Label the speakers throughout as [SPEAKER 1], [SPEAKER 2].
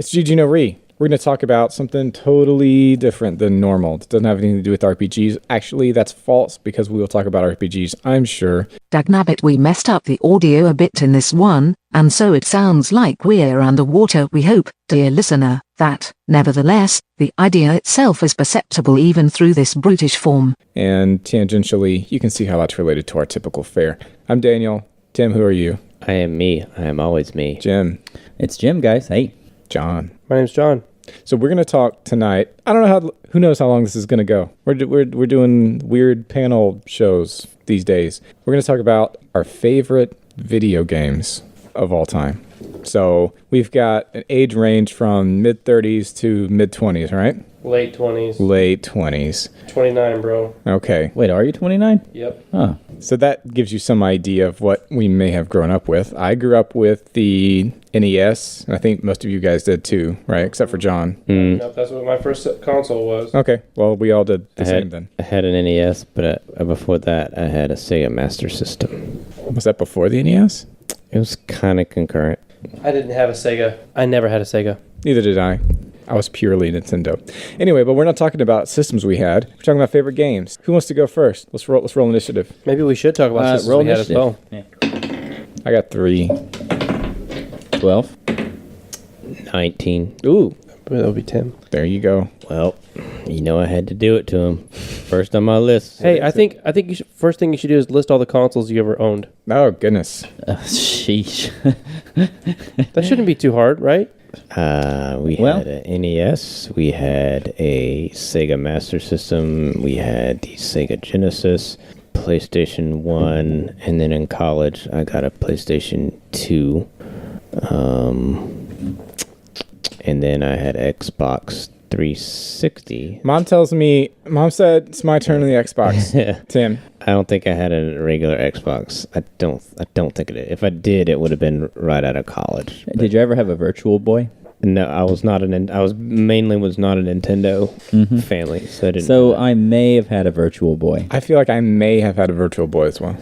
[SPEAKER 1] It's Gigi No Re. We're going to talk about something totally different than normal. It doesn't have anything to do with RPGs. Actually, that's false because we will talk about RPGs, I'm sure.
[SPEAKER 2] Dagnabbit, we messed up the audio a bit in this one, and so it sounds like we're underwater. We hope, dear listener, that, nevertheless, the idea itself is perceptible even through this brutish form.
[SPEAKER 1] And tangentially, you can see how that's related to our typical fare. I'm Daniel. Tim, who are you?
[SPEAKER 3] I am me. I am always me.
[SPEAKER 1] Jim.
[SPEAKER 4] It's Jim, guys. Hey.
[SPEAKER 1] John.
[SPEAKER 5] My name's John.
[SPEAKER 1] So we're going to talk tonight. I don't know who knows how long this is going to go. We're doing weird panel shows these days. We're going to talk about our favorite video games of all time. So we've got an age range from mid-30s to mid-20s, right?
[SPEAKER 5] Late 20s.
[SPEAKER 1] Late 20s.
[SPEAKER 5] 29, bro.
[SPEAKER 1] Okay.
[SPEAKER 4] Wait, are you 29?
[SPEAKER 5] Yep.
[SPEAKER 4] Oh.
[SPEAKER 1] So that gives you some idea of what we may have grown up with. I grew up with the NES, and I think most of you guys did too, right? Except for John.
[SPEAKER 5] Yep, that's what my first console was.
[SPEAKER 1] Okay. Well, we all did the same then.
[SPEAKER 3] I had an NES, but before that, I had a Sega Master System.
[SPEAKER 1] Was that before the NES?
[SPEAKER 3] It was kind of concurrent.
[SPEAKER 5] I didn't have a Sega. I never had a Sega.
[SPEAKER 1] Neither did I. I was purely Nintendo. Anyway, but we're not talking about systems we had. We're talking about favorite games. Who wants to go first? Let's roll initiative.
[SPEAKER 5] Maybe we should talk about systems
[SPEAKER 4] roll
[SPEAKER 5] we had as well.
[SPEAKER 4] Yeah.
[SPEAKER 1] I got 3.
[SPEAKER 4] 12.
[SPEAKER 3] 19.
[SPEAKER 1] Ooh,
[SPEAKER 5] That would be Tim.
[SPEAKER 1] there you go.
[SPEAKER 3] Well, you know I had to do it to him. First on my list.
[SPEAKER 5] Hey, I think you should, first thing you should do is list all the consoles you ever owned.
[SPEAKER 1] Oh, goodness.
[SPEAKER 4] Sheesh.
[SPEAKER 5] That shouldn't be too hard, right?
[SPEAKER 3] We had an NES. We had a Sega Master System. We had the Sega Genesis, PlayStation 1, and then in college I got a PlayStation 2. And then I had Xbox 360.
[SPEAKER 1] Mom said it's my turn on the Xbox. Tim.
[SPEAKER 3] I don't think I had a regular Xbox. I don't think it did. If I did, it would have been right out of college.
[SPEAKER 4] Did you ever have a Virtual Boy?
[SPEAKER 3] No, I was not not a Nintendo family, so I didn't.
[SPEAKER 4] So I may have had a Virtual Boy.
[SPEAKER 1] I feel like I may have had a Virtual Boy as well.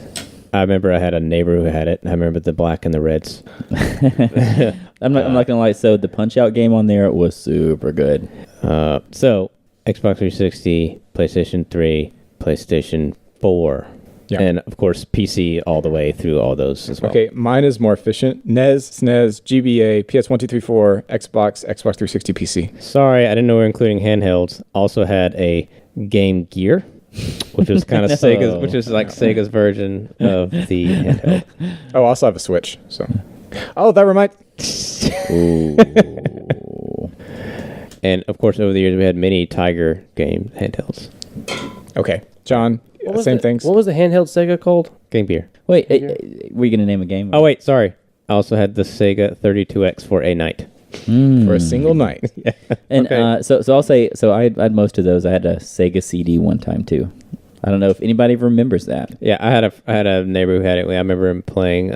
[SPEAKER 3] I remember I had a neighbor who had it. I remember the black and the reds.
[SPEAKER 4] I'm not gonna lie. So the Punch Out game on there was super good.
[SPEAKER 3] So Xbox 360, PlayStation 3, PlayStation 4,
[SPEAKER 1] Yeah.
[SPEAKER 3] and of course PC all the way through all those as well.
[SPEAKER 1] Okay, mine is more efficient. NES, SNES, GBA, PS1, 2, 3, 4, Xbox 360, PC.
[SPEAKER 3] Sorry, I didn't know we were including handhelds. Also had a Game Gear, which was kind of Sega's, which is like Sega's version of the handheld.
[SPEAKER 1] Oh, I also have a Switch. So, oh, that reminds.
[SPEAKER 4] Ooh.
[SPEAKER 3] And of course, over the years we had many Tiger game handhelds.
[SPEAKER 1] Okay, John. Same things.
[SPEAKER 5] What was the handheld Sega called?
[SPEAKER 3] Game Gear.
[SPEAKER 4] Wait, were you gonna name a game?
[SPEAKER 3] Oh wait, sorry. I also had the Sega 32X for a night.
[SPEAKER 1] For a single night.
[SPEAKER 4] And
[SPEAKER 5] Okay.
[SPEAKER 4] so I'll say, so I had most of those. I had a Sega CD one time too. I don't know if anybody remembers that.
[SPEAKER 3] Yeah, I had a neighbor who had it. I remember him playing.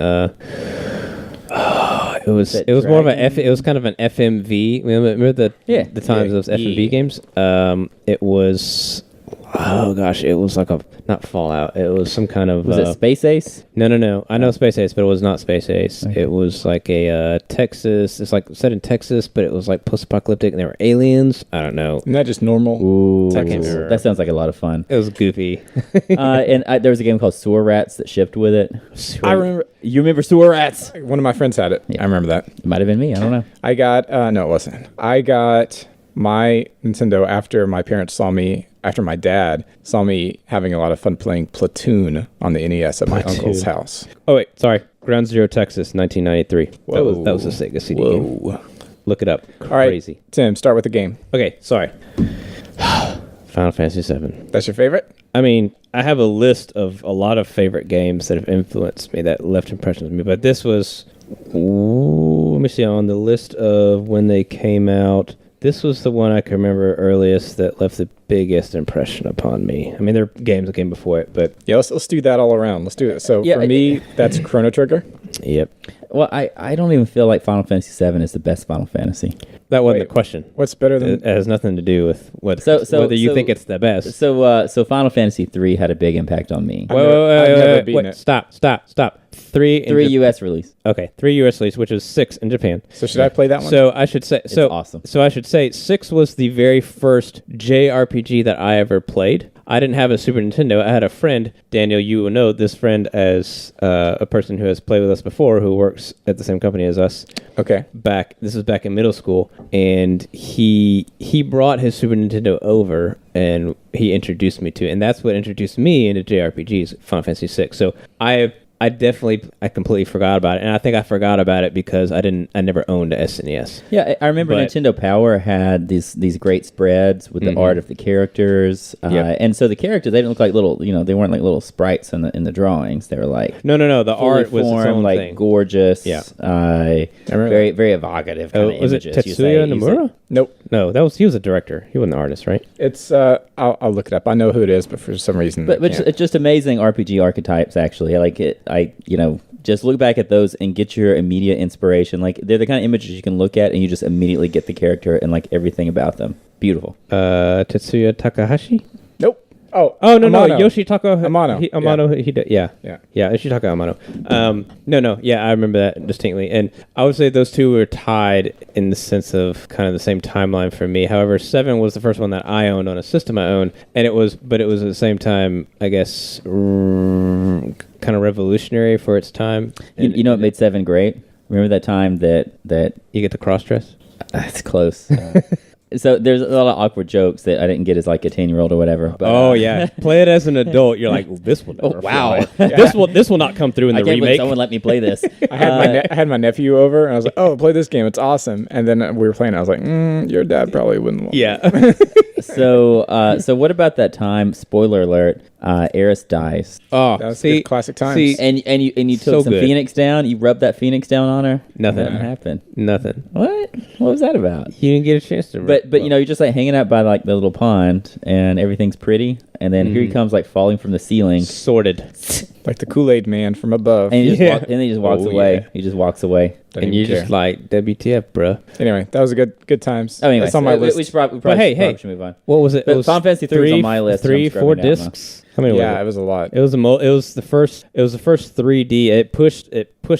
[SPEAKER 3] It was more of it was kind of an FMV. Remember the times of those FMV games. It was. Oh gosh, it was like not Fallout. It was some kind of.
[SPEAKER 4] Was it Space Ace?
[SPEAKER 3] No. I know Space Ace, but it was not Space Ace. Okay. It was like a Texas. It's like set in Texas, but it was like post-apocalyptic, and there were aliens. I don't know.
[SPEAKER 1] Isn't that just normal?
[SPEAKER 4] Ooh,
[SPEAKER 3] Texas.
[SPEAKER 4] that sounds like a lot of fun.
[SPEAKER 3] It was goofy.
[SPEAKER 4] And there was a game called Sewer Rats that shipped with it.
[SPEAKER 1] I remember.
[SPEAKER 4] You remember Sewer Rats?
[SPEAKER 1] One of my friends had it.
[SPEAKER 4] Yeah.
[SPEAKER 1] I remember that.
[SPEAKER 4] It might have been me. I don't know.
[SPEAKER 1] I got. No, it wasn't. I got my Nintendo after my dad saw me having a lot of fun playing Platoon on the NES at my uncle's house.
[SPEAKER 3] Oh wait, sorry. Ground Zero Texas, 1993. That was a Sega CD game. Look it up.
[SPEAKER 1] All right,
[SPEAKER 3] Crazy.
[SPEAKER 1] Tim, start with the game.
[SPEAKER 3] Okay, sorry. Final Fantasy VII.
[SPEAKER 1] That's your favorite?
[SPEAKER 3] I mean, I have a list of a lot of favorite games that have influenced me, that left impressions on me, but this was, let me see, on the list of when they came out, this was the one I can remember earliest that left the biggest impression upon me? I mean, there are games that came before it, but
[SPEAKER 1] Yeah, let's do that all around. Let's do it. So
[SPEAKER 4] Yeah,
[SPEAKER 1] for me, that's Chrono Trigger.
[SPEAKER 3] yep.
[SPEAKER 4] Well, I don't even feel like Final Fantasy VII is the best Final Fantasy.
[SPEAKER 3] That wasn't
[SPEAKER 1] Wait,
[SPEAKER 3] the question.
[SPEAKER 1] What's better than?
[SPEAKER 3] It has nothing to do with whether you think it's the best.
[SPEAKER 4] So Final Fantasy III had a big impact on me.
[SPEAKER 1] I've never beaten it.
[SPEAKER 3] Stop. Three
[SPEAKER 4] U.S. release.
[SPEAKER 3] Okay, 3 U.S. release, which is 6 in Japan.
[SPEAKER 1] So should I play that one?
[SPEAKER 3] So I should say,
[SPEAKER 4] awesome.
[SPEAKER 3] So I should say, 6 was the very first JRPG that I ever played. I didn't have a Super Nintendo. I had a friend, Daniel. You will know this friend as a person who has played with us before, who works at the same company as us.
[SPEAKER 1] Okay.
[SPEAKER 3] This was back in middle school, and he brought his Super Nintendo over, and he introduced me to it, and that's what introduced me into JRPGs, Final Fantasy VI. So I completely forgot about it, and I think I forgot about it because I never owned a SNES.
[SPEAKER 4] Yeah, I remember Nintendo Power had these great spreads with the art of the characters, and so the characters, they didn't look like little, they weren't like little sprites in the drawings. They were like
[SPEAKER 3] no, the art was its own
[SPEAKER 4] like
[SPEAKER 3] thing.
[SPEAKER 4] Gorgeous,
[SPEAKER 3] Yeah.
[SPEAKER 4] very very evocative kind of
[SPEAKER 3] was
[SPEAKER 4] images.
[SPEAKER 3] it Tetsuya Nomura?
[SPEAKER 1] Nope.
[SPEAKER 3] No, he was a director. He wasn't the artist, right?
[SPEAKER 1] It's I'll look it up. I know who it is, but for some reason,
[SPEAKER 4] But it's just amazing RPG archetypes. Actually, just look back at those and get your immediate inspiration. Like they're the kind of images you can look at and you just immediately get the character and like everything about them. Beautiful.
[SPEAKER 3] Tetsuya Takahashi?
[SPEAKER 1] nope. Oh
[SPEAKER 3] No,
[SPEAKER 1] Amano.
[SPEAKER 3] Yoshitaka
[SPEAKER 1] Amano.
[SPEAKER 3] Yeah, Yoshitaka Amano. No, I remember that distinctly, and I would say those two were tied in the sense of kind of the same timeline for me. However, 7 was the first one that I owned on a system I owned, and it was at the same time, I guess, kind of revolutionary for its time.
[SPEAKER 4] You know what made 7 great? Remember that time that
[SPEAKER 3] You get the cross dress.
[SPEAKER 4] it's close. So there's a lot of awkward jokes that I didn't get as like a 10-year-old or whatever. But,
[SPEAKER 3] Yeah, play it as an adult. You're like, this will never fly.
[SPEAKER 1] Yeah.
[SPEAKER 3] This will not come through in the
[SPEAKER 4] I can't believe
[SPEAKER 3] remake.
[SPEAKER 4] someone let me play this.
[SPEAKER 1] I had my nephew over, and I was like, "Oh, play this game. It's awesome." And then we were playing. I was like, "Your dad probably wouldn't want."
[SPEAKER 3] Yeah.
[SPEAKER 4] So what about that time? Spoiler alert: Eris dies,
[SPEAKER 3] Oh,
[SPEAKER 1] That was good classic times.
[SPEAKER 3] See,
[SPEAKER 4] and you took
[SPEAKER 3] So
[SPEAKER 4] some
[SPEAKER 3] good.
[SPEAKER 4] Phoenix down. You rubbed that Phoenix down on her.
[SPEAKER 3] Nothing.
[SPEAKER 4] Nothing happened.
[SPEAKER 3] Nothing.
[SPEAKER 4] What? What was that about?
[SPEAKER 3] You didn't get a chance to.
[SPEAKER 4] But you're just like hanging out by like the little pond, and everything's pretty, and then here he comes like falling from the ceiling,
[SPEAKER 3] sorted.
[SPEAKER 1] like the Kool-Aid Man from above.
[SPEAKER 4] and he just
[SPEAKER 3] Yeah.
[SPEAKER 4] and then he just walks
[SPEAKER 3] Oh,
[SPEAKER 4] away.
[SPEAKER 3] yeah.
[SPEAKER 4] He just walks away.
[SPEAKER 1] Don't
[SPEAKER 3] And
[SPEAKER 1] even
[SPEAKER 3] you're
[SPEAKER 1] care.
[SPEAKER 3] just like, WTF, bruh.
[SPEAKER 1] Anyway, that was a good times.
[SPEAKER 4] Oh, anyway,
[SPEAKER 1] That's on my list.
[SPEAKER 4] we probably
[SPEAKER 3] hey.
[SPEAKER 4] should move on.
[SPEAKER 3] What was it?
[SPEAKER 4] But
[SPEAKER 3] It was
[SPEAKER 4] Final Fantasy 3 was on my list, and I'm
[SPEAKER 3] 3,
[SPEAKER 4] scrubbing
[SPEAKER 3] 4
[SPEAKER 4] it down now.
[SPEAKER 3] discs. How many
[SPEAKER 1] Yeah,
[SPEAKER 3] was
[SPEAKER 1] it was a lot.
[SPEAKER 3] it? It was the first 3D. It pushed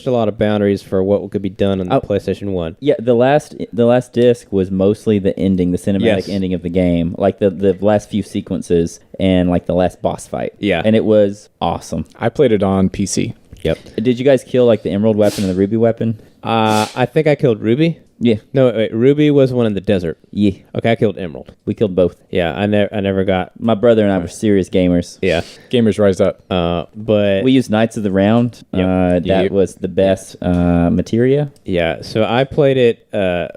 [SPEAKER 3] a lot of boundaries for what could be done on the PlayStation 1.
[SPEAKER 4] Yeah, the last disc was mostly the ending, the cinematic
[SPEAKER 3] Yes.
[SPEAKER 4] ending of the game, like the last few sequences and like the last boss fight.
[SPEAKER 3] Yeah.
[SPEAKER 4] and it was awesome.
[SPEAKER 1] I played it on PC.
[SPEAKER 3] Yep.
[SPEAKER 4] Did you guys kill like the emerald weapon and the ruby weapon?
[SPEAKER 3] I think I killed Ruby.
[SPEAKER 4] Yeah,
[SPEAKER 3] No, wait, Ruby was one in the desert.
[SPEAKER 4] yeah,
[SPEAKER 3] Okay, I killed Emerald.
[SPEAKER 4] we killed both.
[SPEAKER 3] Yeah, I never got.
[SPEAKER 4] My brother and I were serious gamers.
[SPEAKER 3] Yeah,
[SPEAKER 1] Gamers rise up.
[SPEAKER 3] but
[SPEAKER 4] We used Knights of the Round.
[SPEAKER 3] Yep.
[SPEAKER 4] That
[SPEAKER 3] Yep.
[SPEAKER 4] was the best materia.
[SPEAKER 3] yeah. So I played it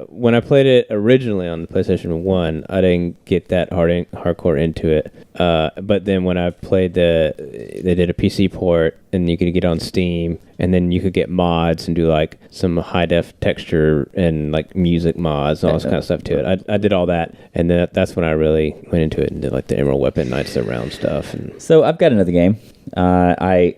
[SPEAKER 3] when I played it originally on the PlayStation 1. I didn't get that hardcore into it. But then when I played they did a PC port, and you could get on Steam, and then you could get mods and do like some high def texture and like music mods and all this kind of stuff to it. I did all that, and then that's when I really went into it and did like the Emerald Weapon, Knights of the Round stuff. And
[SPEAKER 4] So I've got another game. I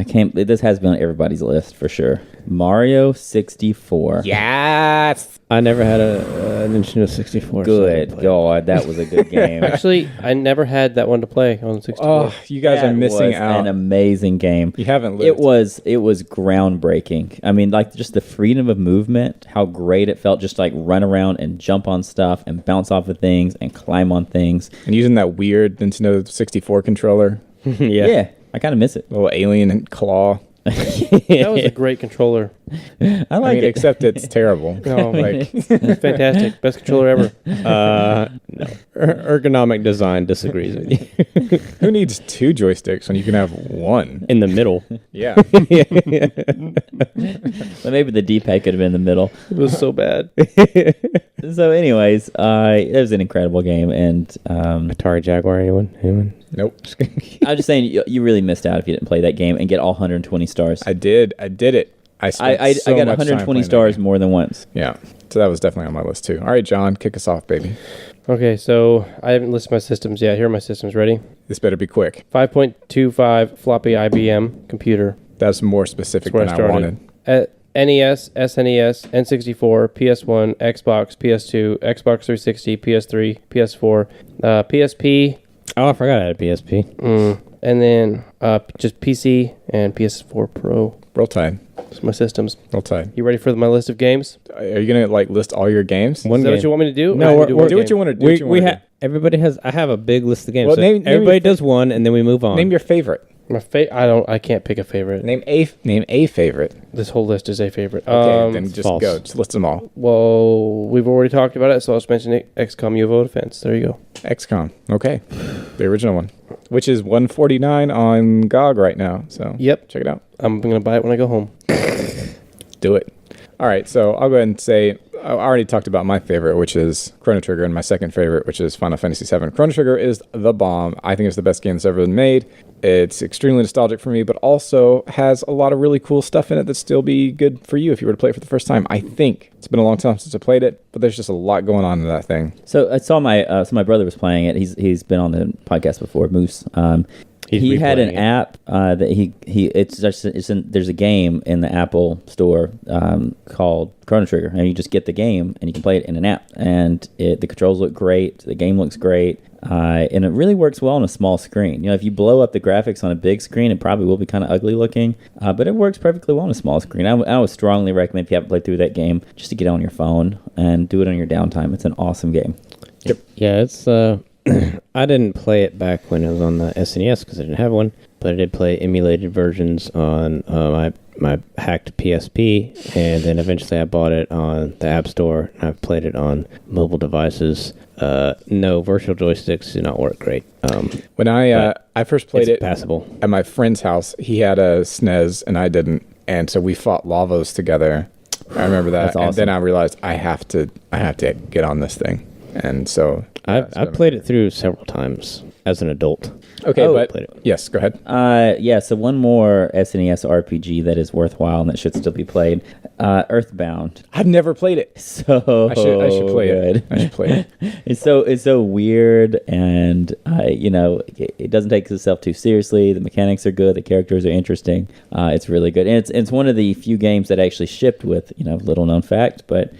[SPEAKER 4] can't. This has been on everybody's list for sure. Mario 64.
[SPEAKER 1] Yes.
[SPEAKER 3] I never had a Nintendo 64. so I didn't
[SPEAKER 4] Good
[SPEAKER 3] play it.
[SPEAKER 4] God, that was a good game.
[SPEAKER 5] Actually, I never had that one to play on 64.
[SPEAKER 1] Oh, you guys are
[SPEAKER 4] That
[SPEAKER 1] missing
[SPEAKER 4] was
[SPEAKER 1] out.
[SPEAKER 4] an amazing game.
[SPEAKER 1] You haven't lived.
[SPEAKER 4] It was groundbreaking. I mean, like just the freedom of movement, how great it felt just to, like run around and jump on stuff and bounce off of things and climb on things.
[SPEAKER 1] And using that weird Nintendo 64 controller,
[SPEAKER 4] Yeah, I kind of miss it.
[SPEAKER 1] little alien and claw.
[SPEAKER 5] That was a great controller.
[SPEAKER 4] I
[SPEAKER 1] I
[SPEAKER 4] like
[SPEAKER 1] mean,
[SPEAKER 4] it.
[SPEAKER 1] except it's terrible.
[SPEAKER 5] Oh,
[SPEAKER 1] Like,
[SPEAKER 5] fantastic. Best controller ever.
[SPEAKER 3] No. Ergonomic design disagrees with you.
[SPEAKER 1] who needs 2 joysticks when you can have 1?
[SPEAKER 3] In the middle.
[SPEAKER 1] Yeah.
[SPEAKER 4] But maybe the D-pad could have been in the middle.
[SPEAKER 5] It was so bad.
[SPEAKER 4] So, anyways, it was an incredible game, and
[SPEAKER 3] Atari Jaguar, anyone?
[SPEAKER 1] Nope.
[SPEAKER 4] I'm just saying you really missed out if you didn't play that game and get all 120 stars.
[SPEAKER 1] I did it. I
[SPEAKER 4] I
[SPEAKER 1] so
[SPEAKER 4] got
[SPEAKER 1] much time
[SPEAKER 4] 120
[SPEAKER 1] playing that
[SPEAKER 4] stars
[SPEAKER 1] game.
[SPEAKER 4] more than once.
[SPEAKER 1] Yeah. So that was definitely on my list too. All right, John, kick us off, baby.
[SPEAKER 5] Okay, so I haven't listed my systems yet. Here are my systems. Ready?
[SPEAKER 1] This better be quick.
[SPEAKER 5] 5.25 floppy IBM computer.
[SPEAKER 1] That's more specific
[SPEAKER 5] That's
[SPEAKER 1] than
[SPEAKER 5] where
[SPEAKER 1] I
[SPEAKER 5] I
[SPEAKER 1] wanted.
[SPEAKER 5] started. NES, SNES, N64, PS1, Xbox, PS2, Xbox 360, PS3, PS4, PSP.
[SPEAKER 3] Oh, I forgot I had a PSP.
[SPEAKER 5] And then just PC and PS4 Pro.
[SPEAKER 1] Roll Tide.
[SPEAKER 5] That's my systems.
[SPEAKER 1] Roll Tide.
[SPEAKER 5] You ready for my list of games?
[SPEAKER 1] Are you gonna like list all your games?
[SPEAKER 3] One
[SPEAKER 5] Is that
[SPEAKER 3] game.
[SPEAKER 5] what you want me to do?
[SPEAKER 3] No,
[SPEAKER 5] Or
[SPEAKER 3] we're-
[SPEAKER 5] do
[SPEAKER 3] we're-
[SPEAKER 5] one
[SPEAKER 1] Do what
[SPEAKER 5] game?
[SPEAKER 1] you want to do.
[SPEAKER 3] Everybody has. I have a big list of games.
[SPEAKER 1] Well,
[SPEAKER 3] so
[SPEAKER 1] name
[SPEAKER 3] everybody
[SPEAKER 1] your
[SPEAKER 3] does one, and then we move on.
[SPEAKER 1] Name your favorite.
[SPEAKER 5] My I can't pick a favorite.
[SPEAKER 1] Name a favorite.
[SPEAKER 5] This whole list is a favorite.
[SPEAKER 1] Okay, then just
[SPEAKER 3] false.
[SPEAKER 1] go. Just list them all.
[SPEAKER 5] Well, we've already talked about it, so I'll just mention it. XCOM UFO Defense. There you go.
[SPEAKER 1] XCOM. Okay, the original one, which is $149 on GOG right now. So
[SPEAKER 5] Yep.
[SPEAKER 1] check it out.
[SPEAKER 5] I'm going to buy it when I go home.
[SPEAKER 1] Do it. All right, so I'll go ahead and say I already talked about my favorite, which is Chrono Trigger, and my second favorite, which is Final Fantasy VII. Chrono Trigger is the bomb. I think it's the best game that's ever been made. It's extremely nostalgic for me, but also has a lot of really cool stuff in it that still be good for you if you were to play it for the first time. I think it's been a long time since I played it, but there's just a lot going on in that thing.
[SPEAKER 4] So I saw my brother was playing it. He's been on the podcast before, Moose. He had an app that there's a game in the Apple Store called Chrono Trigger, and you just get the game and you can play it in an app. And the controls look great, the game looks great, and it really works well on a small screen. You know, if you blow up the graphics on a big screen, it probably will be kind of ugly looking, but it works perfectly well on a small screen. I would strongly recommend if you haven't played through that game, just to get it on your phone and do it on your downtime. It's an awesome game.
[SPEAKER 1] Yep.
[SPEAKER 3] Yeah, it's. I didn't play it back when it was on the SNES because I didn't have one, but I did play emulated versions on my hacked PSP, and then eventually I bought it on the App Store, and I've played it on mobile devices. No, virtual joysticks do not work great.
[SPEAKER 1] When I first played
[SPEAKER 3] it's
[SPEAKER 1] it
[SPEAKER 3] passable.
[SPEAKER 1] at my friend's house, he had a SNES and I didn't, and so we fought Lavos together. I remember that,
[SPEAKER 4] That's awesome.
[SPEAKER 1] and then I realized I have to get on this thing, and so
[SPEAKER 3] I've played it through several times as an adult.
[SPEAKER 1] Okay,
[SPEAKER 4] Oh.
[SPEAKER 1] but
[SPEAKER 3] Played it.
[SPEAKER 1] yes, go ahead.
[SPEAKER 4] So one more SNES RPG that is worthwhile and that should still be played, Earthbound.
[SPEAKER 1] I've never played it.
[SPEAKER 4] So
[SPEAKER 1] I should play
[SPEAKER 4] good.
[SPEAKER 1] it. I should play it.
[SPEAKER 4] It's so weird, and it doesn't take itself too seriously. The mechanics are good, the characters are interesting. It's really good, and it's one of the few games that actually shipped with little known fact, but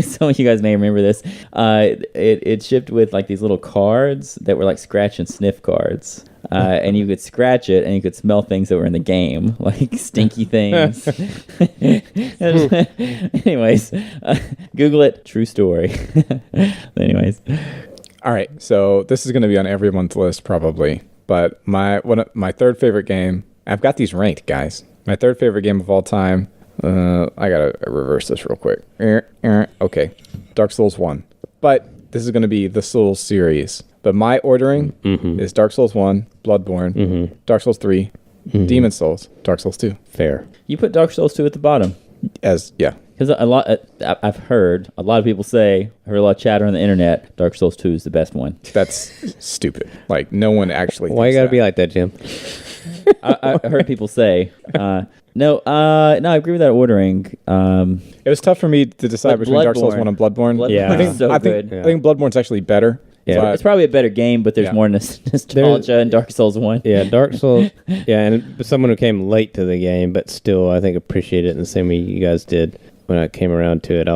[SPEAKER 4] some of you guys may remember this. It shipped with like these little cards that were like scratch and sniff cards. And you could scratch it and you could smell things that were in the game, like stinky things. Anyways, Google it. True story. Anyways.
[SPEAKER 1] All right, so this is going to be on everyone's list probably, but my third favorite game. I've got these ranked, guys. My third favorite game of all time. I gotta reverse this real quick. Okay, Dark Souls 1. But this is going to be the Souls series. But my ordering is Dark Souls 1, Bloodborne, Dark Souls 3, Demon Souls, Dark Souls 2.
[SPEAKER 3] Fair.
[SPEAKER 4] You put Dark Souls 2 at the bottom.
[SPEAKER 1] Yeah.
[SPEAKER 4] Because I've heard a lot of people say, I heard a lot of chatter on the internet, Dark Souls 2 is the best one.
[SPEAKER 1] That's stupid. Like, no one actually
[SPEAKER 3] Why you
[SPEAKER 1] thinks
[SPEAKER 3] gotta
[SPEAKER 1] that.
[SPEAKER 3] be like that, Jim?
[SPEAKER 4] I heard people say, no, I agree with that ordering.
[SPEAKER 1] It was tough for me to decide
[SPEAKER 4] But
[SPEAKER 1] between Dark Souls
[SPEAKER 4] Bloodborne-
[SPEAKER 1] 1 and Bloodborne.
[SPEAKER 4] Bloodborne
[SPEAKER 3] Yeah.
[SPEAKER 4] is so good.
[SPEAKER 1] I think Bloodborne's actually better.
[SPEAKER 3] Yeah.
[SPEAKER 1] but-
[SPEAKER 4] It's probably a better game, but there's
[SPEAKER 1] Yeah.
[SPEAKER 4] more nostalgia in Dark Souls 1.
[SPEAKER 3] Yeah, Dark Souls. Yeah, and someone who came late to the game, but still, I think appreciated it in the same way you guys did when I came around to it. I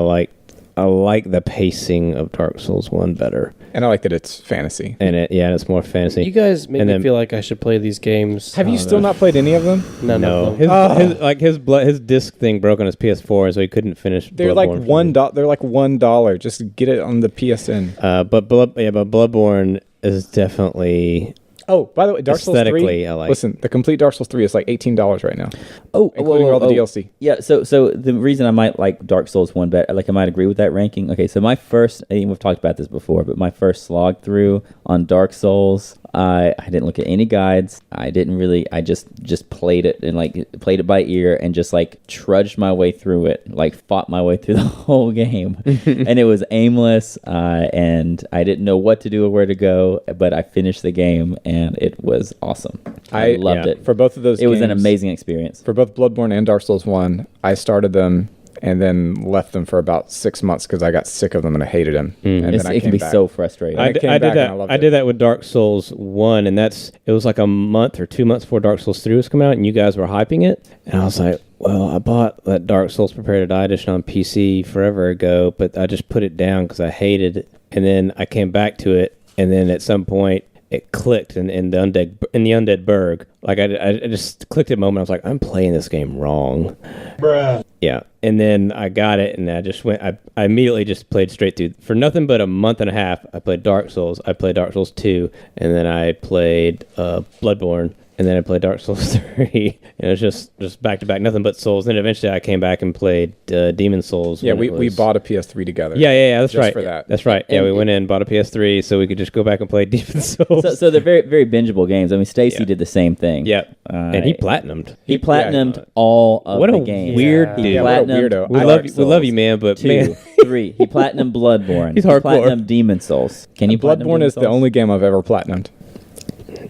[SPEAKER 3] like the pacing of Dark Souls 1 better,
[SPEAKER 1] and I like that it's fantasy.
[SPEAKER 3] and it's more fantasy.
[SPEAKER 5] You guys make
[SPEAKER 3] And
[SPEAKER 5] me
[SPEAKER 3] then-
[SPEAKER 5] feel like I should play these games.
[SPEAKER 1] Have you still not played any of them?
[SPEAKER 5] None
[SPEAKER 3] No,
[SPEAKER 5] of them.
[SPEAKER 3] his disc thing broke on his PS4, so he couldn't finish.
[SPEAKER 1] They're like
[SPEAKER 3] Bloodborne for me.
[SPEAKER 1] They're like $1. Just get it on the PSN.
[SPEAKER 3] But Bloodborne is definitely
[SPEAKER 1] Oh, by the way, Dark Souls 3.
[SPEAKER 3] Aesthetically, I like.
[SPEAKER 1] Listen, the complete Dark Souls 3 is like $18 right now,
[SPEAKER 4] Oh,
[SPEAKER 1] including all the DLC.
[SPEAKER 4] Yeah, so the reason I might like Dark Souls 1 better, like I might agree with that ranking. Okay, so my first, I think we've talked about this before, but my first slog through on Dark Souls, I didn't look at any guides. I just played it and like played it by ear and just like trudged my way through it, like fought my way through the whole game. And it was aimless, and I didn't know what to do or where to go, but I finished the game and it was awesome. I loved it.
[SPEAKER 1] For both of those
[SPEAKER 4] It was an
[SPEAKER 1] games,
[SPEAKER 4] amazing experience.
[SPEAKER 1] For both Bloodborne and Dark Souls 1, I started them and then left them for about 6 months because I got sick of them and I hated them. And then I
[SPEAKER 4] It can
[SPEAKER 1] came
[SPEAKER 4] be
[SPEAKER 1] back.
[SPEAKER 4] so frustrating.
[SPEAKER 1] I came back and I loved
[SPEAKER 3] I
[SPEAKER 1] it.
[SPEAKER 3] did that with Dark Souls 1, and it was like a month or 2 months before Dark Souls 3 was coming out, and you guys were hyping it. And I was like, well, I bought that Dark Souls Prepare to Die edition on PC forever ago, but I just put it down because I hated it. And then I came back to it, and then at some point, it clicked in the Undead Burg. Like I just clicked at a moment. I was like, I'm playing this game wrong. Bruh. Yeah. And then I got it, and I immediately just played straight through. For nothing but a month and a half, I played Dark Souls. I played Dark Souls 2, and then I played Bloodborne. And then I played Dark Souls 3. And it was just back to back, nothing but Souls. Then eventually I came back and played Demon Souls.
[SPEAKER 1] Yeah, we bought a PS3 together.
[SPEAKER 3] Yeah, that's
[SPEAKER 1] just
[SPEAKER 3] right.
[SPEAKER 1] for that.
[SPEAKER 3] That's right. Yeah, we went in, bought a PS3 so we could just go back and play Demon Souls.
[SPEAKER 4] So they're very, very bingeable games. I mean, Stacy did the same thing.
[SPEAKER 3] Yeah. And he platinumed.
[SPEAKER 4] He platinumed all of
[SPEAKER 3] What
[SPEAKER 4] the
[SPEAKER 3] a
[SPEAKER 4] games.
[SPEAKER 3] weird
[SPEAKER 4] He
[SPEAKER 3] dude.
[SPEAKER 1] Yeah, what a
[SPEAKER 4] platinumed
[SPEAKER 1] weirdo.
[SPEAKER 3] We
[SPEAKER 4] Dark
[SPEAKER 3] love you,
[SPEAKER 4] Souls.
[SPEAKER 3] man, but
[SPEAKER 4] 2,
[SPEAKER 3] man.
[SPEAKER 4] 3. He platinumed Bloodborne.
[SPEAKER 3] He's
[SPEAKER 4] He
[SPEAKER 3] hardcore.
[SPEAKER 4] platinumed Demon Souls. Can you platinum
[SPEAKER 1] Bloodborne
[SPEAKER 4] Demon
[SPEAKER 1] is the
[SPEAKER 4] Souls?
[SPEAKER 1] only game I've ever platinumed.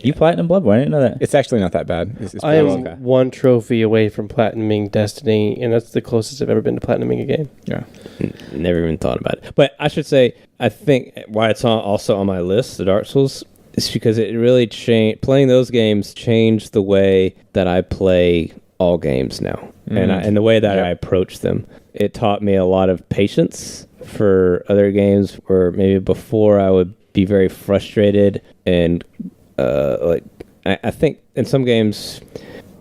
[SPEAKER 4] You platinum Bloodborne? I didn't know that.
[SPEAKER 1] It's actually not that bad. It's
[SPEAKER 5] I am
[SPEAKER 1] pretty-
[SPEAKER 5] one trophy away from platinuming Destiny, and that's the closest I've ever been to platinuming a game.
[SPEAKER 1] Yeah.
[SPEAKER 3] Never even thought about it. But I should say, I think why it's also on my list, the Dark Souls, is because it really changed. Playing those games changed the way that I play all games now, and the way that I approach them. It taught me a lot of patience for other games where maybe before I would be very frustrated and I think in some games,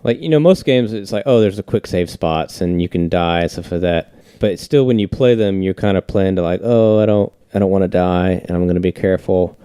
[SPEAKER 3] like, most games it's like, oh, there's a quick save spots and you can die and stuff like that. But still, when you play them, you're kind of playing to like, oh, I don't want to die and I'm going to be careful.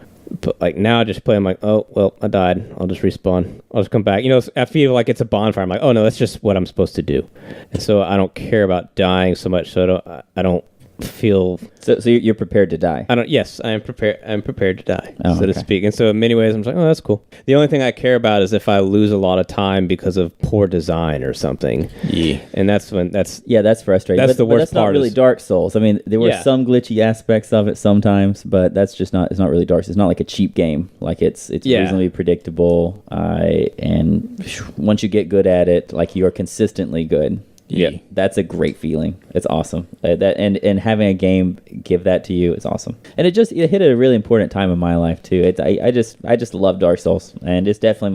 [SPEAKER 3] But like now I just play, I'm like, oh, well, I died. I'll just respawn. I'll just come back. I feel like it's a bonfire. I'm like, oh no, that's just what I'm supposed to do. And so I don't care about dying so much. So I don't feel.
[SPEAKER 4] So you're prepared to die.
[SPEAKER 3] Yes, I am prepared. I'm prepared to die,
[SPEAKER 4] Oh,
[SPEAKER 3] so to
[SPEAKER 4] okay.
[SPEAKER 3] speak. And so in many ways, I'm just like, oh, that's cool. The only thing I care about is if I lose a lot of time because of poor design or something.
[SPEAKER 1] Yeah.
[SPEAKER 3] And that's
[SPEAKER 4] That's frustrating.
[SPEAKER 3] That's the
[SPEAKER 4] but
[SPEAKER 3] worst
[SPEAKER 4] that's not
[SPEAKER 3] part
[SPEAKER 4] really
[SPEAKER 3] is-
[SPEAKER 4] Dark Souls. I mean, there were
[SPEAKER 3] Yeah.
[SPEAKER 4] some glitchy aspects of it sometimes, but that's just not. It's not really Dark Souls. It's not like a cheap game. Like it's
[SPEAKER 3] Yeah.
[SPEAKER 4] reasonably predictable. And once you get good at it, like you're consistently good.
[SPEAKER 3] Yeah.
[SPEAKER 4] That's a great feeling. It's awesome. And having a game give that to you is awesome. And it hit at a really important time in my life too. I just love Dark Souls, and it's definitely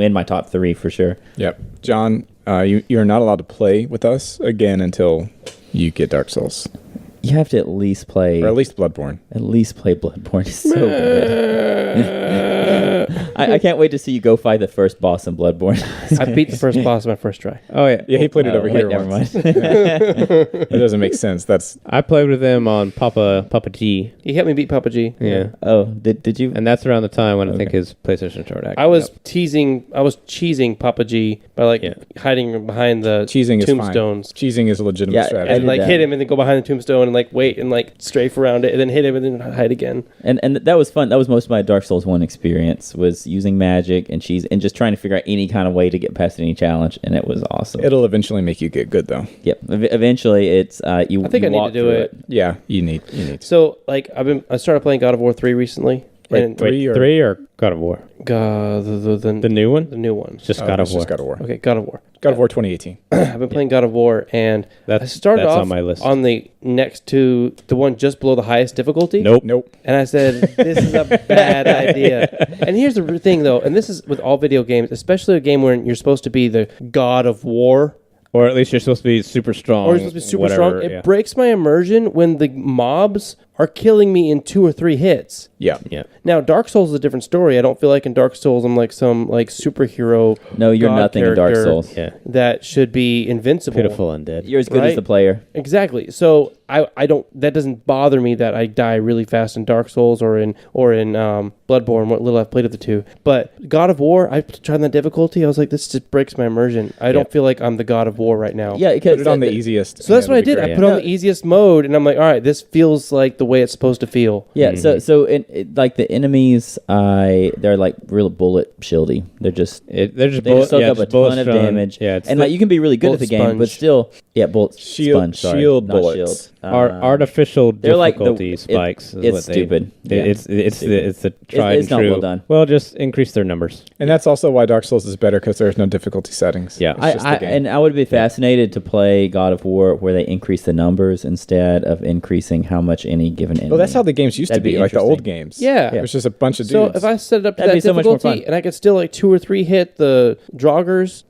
[SPEAKER 4] in my top 3 for sure.
[SPEAKER 1] Yep. John, you're not allowed to play with us again until you get Dark Souls.
[SPEAKER 4] You have to at least play.
[SPEAKER 1] Or at least Bloodborne.
[SPEAKER 4] At least play Bloodborne. It's so good. I can't wait to see you go fight the first boss in Bloodborne.
[SPEAKER 5] I beat the first boss on my first try.
[SPEAKER 3] Oh yeah.
[SPEAKER 1] Yeah, he played it
[SPEAKER 4] Oh,
[SPEAKER 1] over
[SPEAKER 4] wait,
[SPEAKER 1] here
[SPEAKER 4] never
[SPEAKER 1] once.
[SPEAKER 4] mind.
[SPEAKER 1] It doesn't make sense.
[SPEAKER 3] I played with them on Papa G.
[SPEAKER 5] He helped me beat Papa G.
[SPEAKER 3] Yeah.
[SPEAKER 4] Oh, did you?
[SPEAKER 3] And that's around the time when I think his PlayStation started acting
[SPEAKER 5] I was
[SPEAKER 3] up.
[SPEAKER 5] cheesing Papa G by hiding behind the
[SPEAKER 1] Cheesing is
[SPEAKER 5] tombstones.
[SPEAKER 1] fine. Cheesing is a legitimate
[SPEAKER 4] Yeah,
[SPEAKER 1] strategy.
[SPEAKER 5] And
[SPEAKER 4] did
[SPEAKER 5] like
[SPEAKER 4] that.
[SPEAKER 5] hit him and then go behind the tombstone and like wait and like strafe around it and then hit him and then hide again.
[SPEAKER 4] And that was fun. That was most of my Dark Souls 1 experience, was using magic and cheese and just trying to figure out any kind of way to get past any challenge, and it was awesome.
[SPEAKER 1] It'll eventually make you get good, though.
[SPEAKER 4] Yep. Eventually, it's you.
[SPEAKER 5] I think
[SPEAKER 4] you
[SPEAKER 5] I need
[SPEAKER 4] walk
[SPEAKER 5] to do
[SPEAKER 4] through
[SPEAKER 5] it.
[SPEAKER 1] Yeah, you need to.
[SPEAKER 5] So like I started playing God of War 3 recently.
[SPEAKER 1] Wait,
[SPEAKER 5] and
[SPEAKER 1] three or-
[SPEAKER 3] 3 or God of War?
[SPEAKER 5] the
[SPEAKER 3] new one?
[SPEAKER 5] The new one.
[SPEAKER 3] It's just
[SPEAKER 1] Oh,
[SPEAKER 3] God of
[SPEAKER 1] it's
[SPEAKER 3] War.
[SPEAKER 1] just God of War.
[SPEAKER 5] Okay, God of War.
[SPEAKER 1] God of War 2018.
[SPEAKER 5] I've been playing God of War, and I started
[SPEAKER 3] that's
[SPEAKER 5] off
[SPEAKER 3] on my list.
[SPEAKER 5] on the next to the one just below the highest difficulty.
[SPEAKER 1] Nope.
[SPEAKER 5] And I said, this is a bad idea. And here's the thing, though, and this is with all video games, especially a game where you're supposed to be the God of War,
[SPEAKER 3] Or at least you're supposed to be super strong.
[SPEAKER 5] or you're supposed to be super
[SPEAKER 3] whatever,
[SPEAKER 5] strong. It breaks my immersion when the mobs are killing me in 2 or 3 hits.
[SPEAKER 1] Yeah.
[SPEAKER 3] Yeah.
[SPEAKER 5] Now, Dark Souls is a different story. I don't feel like in Dark Souls I'm like some like superhero.
[SPEAKER 4] No, you're
[SPEAKER 5] God
[SPEAKER 4] nothing in Dark
[SPEAKER 5] character
[SPEAKER 4] Souls.
[SPEAKER 3] Yeah.
[SPEAKER 5] That should be invincible.
[SPEAKER 3] Pitiful undead.
[SPEAKER 4] You're as good as
[SPEAKER 5] Right?
[SPEAKER 4] the player.
[SPEAKER 5] Exactly. So I don't. That doesn't bother me that I die really fast in Dark Souls or in Bloodborne. What little I've played of the two, but God of War, I tried that difficulty. I was like, this just breaks my immersion. I don't feel like I'm the God of War right now.
[SPEAKER 4] Yeah,
[SPEAKER 1] Put it on the easiest.
[SPEAKER 5] So that's
[SPEAKER 1] and
[SPEAKER 5] what I
[SPEAKER 1] it'll be
[SPEAKER 5] did. I
[SPEAKER 1] great.
[SPEAKER 5] put on the easiest mode, and I'm like, all right, this feels like the way it's supposed to feel.
[SPEAKER 4] Yeah, so like the enemies, they're like real bullet shieldy. They're just
[SPEAKER 3] They're just
[SPEAKER 4] they
[SPEAKER 3] bullets.
[SPEAKER 4] soak
[SPEAKER 3] Yeah,
[SPEAKER 4] up a
[SPEAKER 3] just bullets
[SPEAKER 4] ton of
[SPEAKER 3] from-
[SPEAKER 4] damage.
[SPEAKER 3] Yeah, it's
[SPEAKER 4] and like you can be really good at the
[SPEAKER 5] bullet
[SPEAKER 4] game, but
[SPEAKER 5] sponge.
[SPEAKER 4] still, bullet
[SPEAKER 1] Shield-
[SPEAKER 4] sponge. Sorry,
[SPEAKER 1] shield
[SPEAKER 4] not
[SPEAKER 1] bullets.
[SPEAKER 4] shield.
[SPEAKER 3] artificial
[SPEAKER 4] they're like the-
[SPEAKER 3] difficulty
[SPEAKER 4] it-
[SPEAKER 3] spikes. Is
[SPEAKER 4] it's
[SPEAKER 3] what they,
[SPEAKER 4] stupid. Yeah,
[SPEAKER 3] It's the tried
[SPEAKER 4] it's
[SPEAKER 3] and
[SPEAKER 4] not
[SPEAKER 3] true.
[SPEAKER 4] well done.
[SPEAKER 3] Well, just increase their numbers.
[SPEAKER 1] And that's also why Dark Souls is better, because there's no difficulty settings.
[SPEAKER 3] Yeah.
[SPEAKER 1] It's just the game.
[SPEAKER 4] And I would be fascinated to play God of War where they increase the numbers instead of increasing how much any given enemy.
[SPEAKER 1] Well, that's how the games used
[SPEAKER 4] That'd
[SPEAKER 1] to be,
[SPEAKER 4] be
[SPEAKER 1] like the old
[SPEAKER 4] interesting.
[SPEAKER 1] games.
[SPEAKER 5] Yeah.
[SPEAKER 1] It was just a bunch of
[SPEAKER 5] So
[SPEAKER 1] dudes.
[SPEAKER 5] if I set it up to
[SPEAKER 4] That'd
[SPEAKER 5] that
[SPEAKER 4] be so much more
[SPEAKER 5] difficulty
[SPEAKER 4] fun.
[SPEAKER 5] and I could still like 2 or 3 hit the joggers,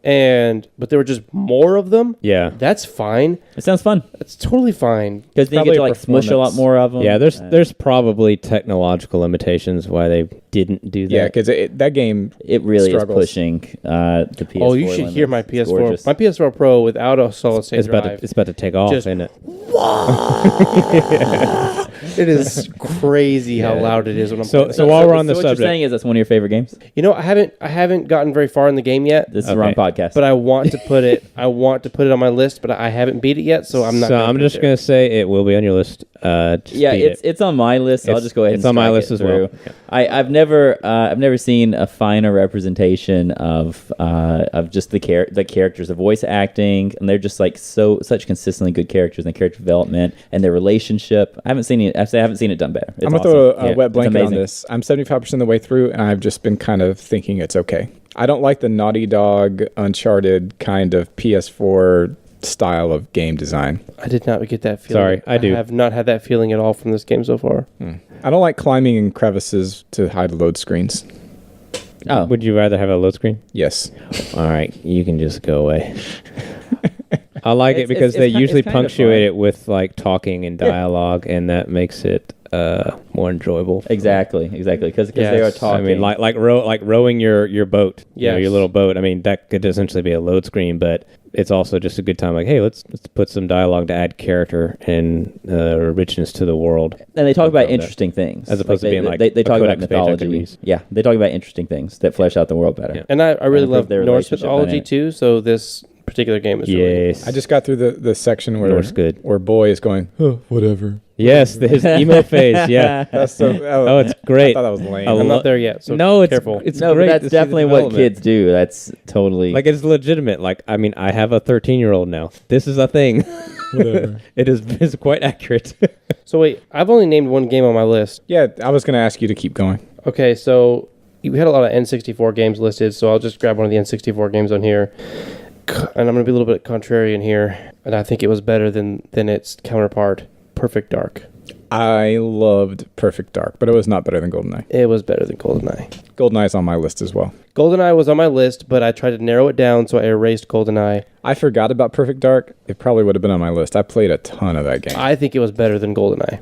[SPEAKER 5] but there were just more of them,
[SPEAKER 3] Yeah.
[SPEAKER 5] that's fine.
[SPEAKER 4] It sounds fun
[SPEAKER 5] That's totally fine.
[SPEAKER 4] because then you
[SPEAKER 1] probably
[SPEAKER 4] get to
[SPEAKER 1] a
[SPEAKER 4] like smush a lot
[SPEAKER 1] performance.
[SPEAKER 4] more of them.
[SPEAKER 3] Yeah, there's probably technological limitations why they didn't do that.
[SPEAKER 1] yeah, because that game,
[SPEAKER 4] It really
[SPEAKER 1] struggles.
[SPEAKER 4] is pushing the PS4.
[SPEAKER 5] Oh, you should hear my
[SPEAKER 4] limits. It's
[SPEAKER 5] PS4.
[SPEAKER 4] gorgeous.
[SPEAKER 5] My PS4 Pro without a solid state
[SPEAKER 3] it's about
[SPEAKER 5] drive.
[SPEAKER 3] to take off,
[SPEAKER 5] Just-
[SPEAKER 3] isn't it?
[SPEAKER 5] It is crazy how
[SPEAKER 3] Yeah.
[SPEAKER 5] loud it is when I'm
[SPEAKER 3] So-
[SPEAKER 5] playing.
[SPEAKER 3] so while we're on the
[SPEAKER 4] what
[SPEAKER 3] subject-
[SPEAKER 4] you're saying is that's one of your favorite games.
[SPEAKER 5] You know, I haven't gotten very far in the game yet,
[SPEAKER 4] This is the wrong
[SPEAKER 3] Okay.
[SPEAKER 4] podcast.
[SPEAKER 5] but I want to put it on my list, but I haven't beat it yet, so I'm not.
[SPEAKER 3] So
[SPEAKER 5] gonna
[SPEAKER 3] I'm
[SPEAKER 5] put
[SPEAKER 3] just
[SPEAKER 5] it
[SPEAKER 3] gonna say it will be on your list. Just
[SPEAKER 4] yeah,
[SPEAKER 3] beat
[SPEAKER 4] it's on my list. So I'll
[SPEAKER 3] It's-
[SPEAKER 4] just go ahead.
[SPEAKER 3] it's
[SPEAKER 4] and
[SPEAKER 3] on my
[SPEAKER 4] strike
[SPEAKER 3] list
[SPEAKER 4] it
[SPEAKER 3] as well.
[SPEAKER 4] through. I've never seen a finer representation of just the characters, the voice acting, and they're just like such consistently good characters and character development and their relationship. I haven't seen it. I haven't seen it done better. It's
[SPEAKER 1] I'm going to
[SPEAKER 4] awesome.
[SPEAKER 1] throw a
[SPEAKER 3] Yeah,
[SPEAKER 1] wet
[SPEAKER 4] it's
[SPEAKER 1] blanket on
[SPEAKER 4] amazing.
[SPEAKER 1] this. I'm 75% of the way through, and I've just been kind of thinking it's okay. I don't like the Naughty Dog, Uncharted kind of PS4 style of game design.
[SPEAKER 5] I did not get that feeling.
[SPEAKER 3] Sorry, I do.
[SPEAKER 5] have not had that feeling at all from this game so far.
[SPEAKER 1] I don't like climbing in crevices to hide load screens.
[SPEAKER 4] Oh,
[SPEAKER 3] Would you rather have a load screen?
[SPEAKER 1] Yes.
[SPEAKER 3] All right, you can just go away. I like it
[SPEAKER 4] It's-
[SPEAKER 3] because
[SPEAKER 4] it's
[SPEAKER 3] they
[SPEAKER 4] kind-
[SPEAKER 3] usually
[SPEAKER 4] it's kind of
[SPEAKER 3] punctuate
[SPEAKER 4] fun.
[SPEAKER 3] it with like talking and dialogue, and that makes it more enjoyable.
[SPEAKER 4] exactly, because they are
[SPEAKER 5] Yes.
[SPEAKER 4] talking.
[SPEAKER 3] I mean, like rowing your boat,
[SPEAKER 5] Yes.
[SPEAKER 3] your little boat. I mean, that could essentially be a load screen, but it's also just a good time. Like, hey, let's put some dialogue to add character and richness to the world.
[SPEAKER 4] and they talk about
[SPEAKER 3] that.
[SPEAKER 4] interesting things
[SPEAKER 3] As opposed to
[SPEAKER 4] they,
[SPEAKER 3] being like
[SPEAKER 4] they
[SPEAKER 3] a
[SPEAKER 4] talk about
[SPEAKER 3] codex page I could
[SPEAKER 4] mythology.
[SPEAKER 3] use.
[SPEAKER 4] Yeah, they talk about interesting things that flesh out the world better.
[SPEAKER 3] Yeah.
[SPEAKER 5] And I really
[SPEAKER 4] improve
[SPEAKER 5] love
[SPEAKER 4] their
[SPEAKER 5] Norse
[SPEAKER 4] relationship
[SPEAKER 5] mythology
[SPEAKER 4] dynamic.
[SPEAKER 5] too, so this particular game is really
[SPEAKER 3] Yes,
[SPEAKER 1] I just got through the section where
[SPEAKER 3] Norse good.
[SPEAKER 1] where boy is going, oh, whatever.
[SPEAKER 3] Yes, his emo phase. Yeah.
[SPEAKER 1] That's so.
[SPEAKER 3] Oh, it's great.
[SPEAKER 1] I thought that was lame.
[SPEAKER 3] I
[SPEAKER 5] I'm
[SPEAKER 3] lo-
[SPEAKER 5] not there yet, so
[SPEAKER 3] no, it's
[SPEAKER 5] careful.
[SPEAKER 3] It's
[SPEAKER 4] No, but
[SPEAKER 3] great
[SPEAKER 4] that's
[SPEAKER 3] to see the
[SPEAKER 4] definitely what
[SPEAKER 3] development.
[SPEAKER 4] kids do. That's totally
[SPEAKER 3] Like, it's legitimate. Like, I mean, I have a 13-year-old now. This is a thing.
[SPEAKER 1] Whatever.
[SPEAKER 3] It's quite accurate.
[SPEAKER 5] So wait, I've only named one game on my list.
[SPEAKER 1] Yeah, I was going to ask you to keep going.
[SPEAKER 5] Okay, so we had a lot of N64 games listed, so I'll just grab one of the N64 games on here. And I'm going to be a little bit contrarian here, and I think it was better than its counterpart, Perfect Dark.
[SPEAKER 1] I loved Perfect Dark, but it was not better than GoldenEye.
[SPEAKER 5] It was better than GoldenEye.
[SPEAKER 1] GoldenEye's on my list as well.
[SPEAKER 5] GoldenEye was on my list, but I tried to narrow it down, so I erased GoldenEye.
[SPEAKER 1] I forgot about Perfect Dark. It probably would have been on my list. I played a ton of that game.
[SPEAKER 5] I think it was better than GoldenEye.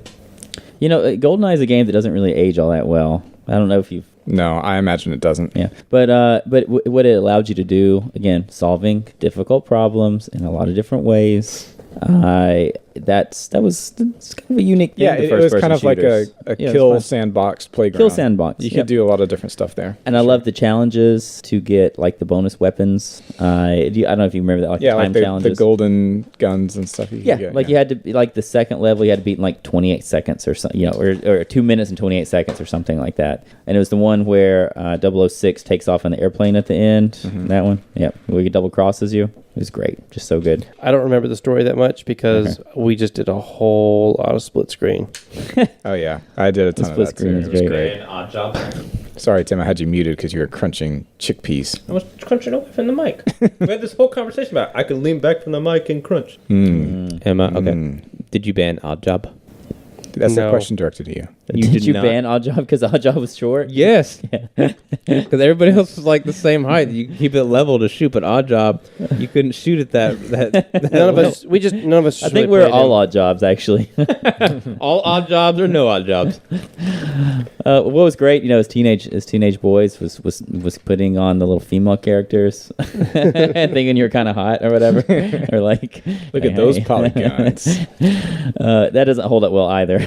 [SPEAKER 4] You know, GoldenEye is a game that doesn't really age all that well. I don't know if you've
[SPEAKER 1] No, I imagine it doesn't.
[SPEAKER 4] yeah, but what it allowed you to do again, solving difficult problems in a lot of different ways. That's kind of a unique thing.
[SPEAKER 1] Yeah,
[SPEAKER 4] to
[SPEAKER 1] it was
[SPEAKER 4] first-person
[SPEAKER 1] kind of like a
[SPEAKER 4] shooters. Yeah, it was
[SPEAKER 1] kill
[SPEAKER 4] fun.
[SPEAKER 1] sandbox playground.
[SPEAKER 4] Kill sandbox.
[SPEAKER 1] You
[SPEAKER 4] yep.
[SPEAKER 1] could do a lot of different stuff there.
[SPEAKER 4] And I love the challenges to get like the bonus weapons. I don't know if you remember that, like
[SPEAKER 1] Yeah,
[SPEAKER 4] time
[SPEAKER 1] like the
[SPEAKER 4] challenges.
[SPEAKER 1] golden guns and stuff. You could
[SPEAKER 4] Yeah,
[SPEAKER 1] get,
[SPEAKER 4] like you had to be like the second level, you had to beat in like 28 seconds or something, or 2 minutes and 28 seconds or something like that. And it was the one where 006 takes off on the airplane at the end.
[SPEAKER 1] Mm-hmm.
[SPEAKER 4] That one, yeah, where he double crosses you. It was great, just so good.
[SPEAKER 5] I don't remember the story that much because we just did a whole lot of split screen.
[SPEAKER 1] Oh yeah, I did a ton of
[SPEAKER 4] split
[SPEAKER 1] that
[SPEAKER 4] screen
[SPEAKER 1] too.
[SPEAKER 4] is
[SPEAKER 1] It was
[SPEAKER 4] great.
[SPEAKER 1] great.
[SPEAKER 6] Odd job.
[SPEAKER 1] Sorry, Tim, I had you muted because you were crunching chickpeas.
[SPEAKER 6] I was crunching away from the mic. We had this whole conversation about I could lean back from the mic and crunch.
[SPEAKER 3] Emma, okay. Did you ban Odd Job?
[SPEAKER 1] That's the
[SPEAKER 5] No.
[SPEAKER 1] question directed to you.
[SPEAKER 4] Did you
[SPEAKER 3] not.
[SPEAKER 4] ban Oddjob because Oddjob was short?
[SPEAKER 3] Yes. Because everybody else was like the same height. You keep it level to shoot, but Odd Job, you couldn't shoot at that
[SPEAKER 5] None of us. None of us.
[SPEAKER 4] I think
[SPEAKER 5] really
[SPEAKER 4] we're
[SPEAKER 5] played
[SPEAKER 4] all
[SPEAKER 5] him.
[SPEAKER 4] Oddjobs actually.
[SPEAKER 3] All Odd Jobs or no Odd Jobs?
[SPEAKER 4] What was great, as teenage boys was putting on the little female characters and thinking you're kind of hot or whatever, or like,
[SPEAKER 1] Look at those polygons.
[SPEAKER 4] That doesn't hold up well either.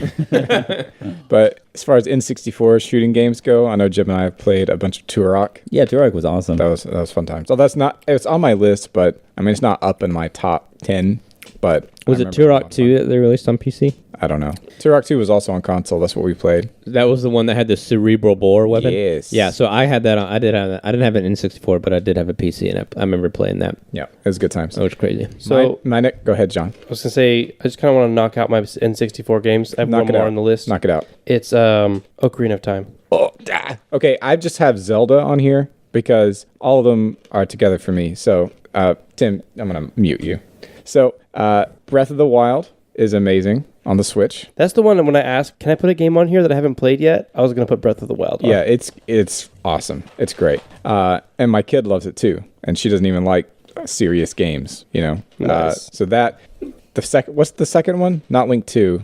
[SPEAKER 1] But as far as N64 shooting games go, I know Jim and I have played a bunch of Turok.
[SPEAKER 4] Yeah, Turok was awesome.
[SPEAKER 1] That was fun times. So that's not. It's on my list, but I mean it's not up in my top 10 But
[SPEAKER 7] Was
[SPEAKER 1] I
[SPEAKER 7] it
[SPEAKER 1] remember
[SPEAKER 7] Turok 2 that they released on PC?
[SPEAKER 1] I don't know. Turok 2 was also on console. That's what we played.
[SPEAKER 7] That was the one that had the cerebral bore weapon?
[SPEAKER 1] Yes.
[SPEAKER 7] Yeah, so I had that on. I didn't have an N64, but I did have a PC, and I remember playing that.
[SPEAKER 1] Yeah, it was good times.
[SPEAKER 7] That was crazy.
[SPEAKER 5] So
[SPEAKER 1] Go ahead, John.
[SPEAKER 5] I was gonna say I just kind of want to knock out my N64 games. I have
[SPEAKER 1] Knock
[SPEAKER 5] one
[SPEAKER 1] it
[SPEAKER 5] more
[SPEAKER 1] out.
[SPEAKER 5] on the list.
[SPEAKER 1] Knock it out.
[SPEAKER 5] It's Ocarina of Time.
[SPEAKER 1] Oh, okay, I just have Zelda on here because all of them are together for me. So, Tim, I'm going to mute you. So, Breath of the Wild is amazing on the Switch.
[SPEAKER 5] That's the one that when I asked, can I put a game on here that I haven't played yet? I was gonna put Breath of the Wild on.
[SPEAKER 1] Yeah, it's awesome. It's great. And my kid loves it too. And she doesn't even like serious games, you know.
[SPEAKER 5] Nice.
[SPEAKER 1] So what's the second one? Not Link 2.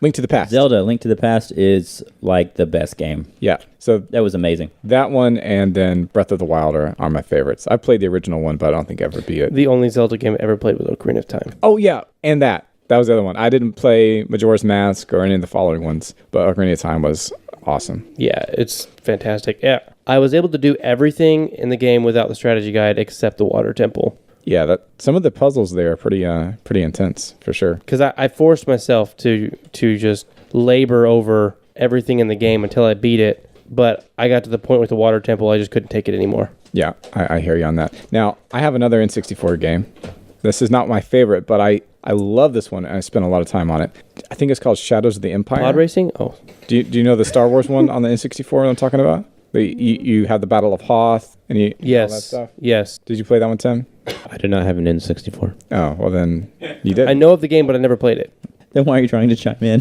[SPEAKER 1] Link to the Past.
[SPEAKER 4] Zelda: Link to the Past is like the best game.
[SPEAKER 1] Yeah. So
[SPEAKER 4] That was amazing.
[SPEAKER 1] that one and then Breath of the Wild are my favorites. I played the original one, but I don't think I ever beat it.
[SPEAKER 5] The only Zelda game I ever played was Ocarina of Time.
[SPEAKER 1] Oh, yeah. And that was the other one. I didn't play Majora's Mask or any of the following ones, but Ocarina of Time was awesome.
[SPEAKER 5] Yeah, it's fantastic. Yeah, I was able to do everything in the game without the strategy guide except the water temple.
[SPEAKER 1] Yeah, some of the puzzles there are pretty intense for sure.
[SPEAKER 5] Because I forced myself to just labor over everything in the game until I beat it. But I got to the point with the water temple, I just couldn't take it anymore.
[SPEAKER 1] Yeah, I hear you on that. Now, I have another N64 game. This is not my favorite, but I love this one, and I spent a lot of time on it. I think it's called Shadows of the Empire.
[SPEAKER 5] Pod racing? Oh.
[SPEAKER 1] Do you know the Star Wars one on the N64 I'm talking about? You have the Battle of Hoth, and all that
[SPEAKER 5] Yes.
[SPEAKER 1] stuff?
[SPEAKER 5] Yes.
[SPEAKER 1] Did you play that one, Tim?
[SPEAKER 7] I did not have an N64.
[SPEAKER 1] Oh, well then, you did.
[SPEAKER 5] I know of the game, but I never played it.
[SPEAKER 4] Then why are you trying to chime in?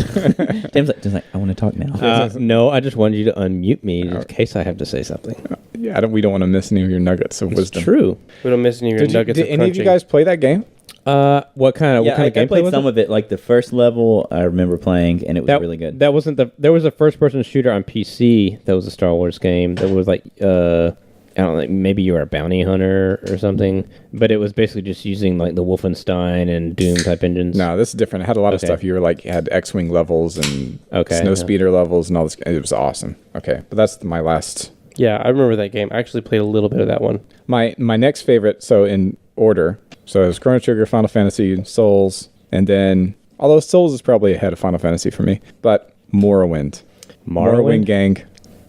[SPEAKER 4] Tim's like, I want to talk now.
[SPEAKER 7] No, I just wanted you to unmute me in case I have to say something.
[SPEAKER 1] Yeah, we don't want to miss any of your nuggets of wisdom.
[SPEAKER 7] True.
[SPEAKER 5] We don't miss any of your nuggets
[SPEAKER 1] Did
[SPEAKER 5] of
[SPEAKER 1] any of you
[SPEAKER 5] crunching.
[SPEAKER 1] guys play that game?
[SPEAKER 7] What kind of
[SPEAKER 4] Yeah, I
[SPEAKER 7] gameplay
[SPEAKER 4] played
[SPEAKER 7] was
[SPEAKER 4] some
[SPEAKER 7] it?
[SPEAKER 4] of it. Like the first level, I remember playing, and it was really good.
[SPEAKER 7] That wasn't there was a first-person shooter on PC that was a Star Wars game that was like I don't know, maybe you were a bounty hunter or something, but it was basically just using like the Wolfenstein and Doom type engines.
[SPEAKER 1] No, this is different. It had a lot of
[SPEAKER 7] Okay.
[SPEAKER 1] stuff. You had X-wing levels and
[SPEAKER 7] Okay,
[SPEAKER 1] snow
[SPEAKER 7] yeah.
[SPEAKER 1] speeder levels and all this. It was awesome. Okay, but that's my last.
[SPEAKER 5] Yeah, I remember that game. I actually played a little bit of that one.
[SPEAKER 1] My next favorite. So in order. So it was Chrono Trigger, Final Fantasy, Souls, and then although Souls is probably ahead of Final Fantasy for me, but Morrowind.
[SPEAKER 7] Morrowind?
[SPEAKER 1] gang.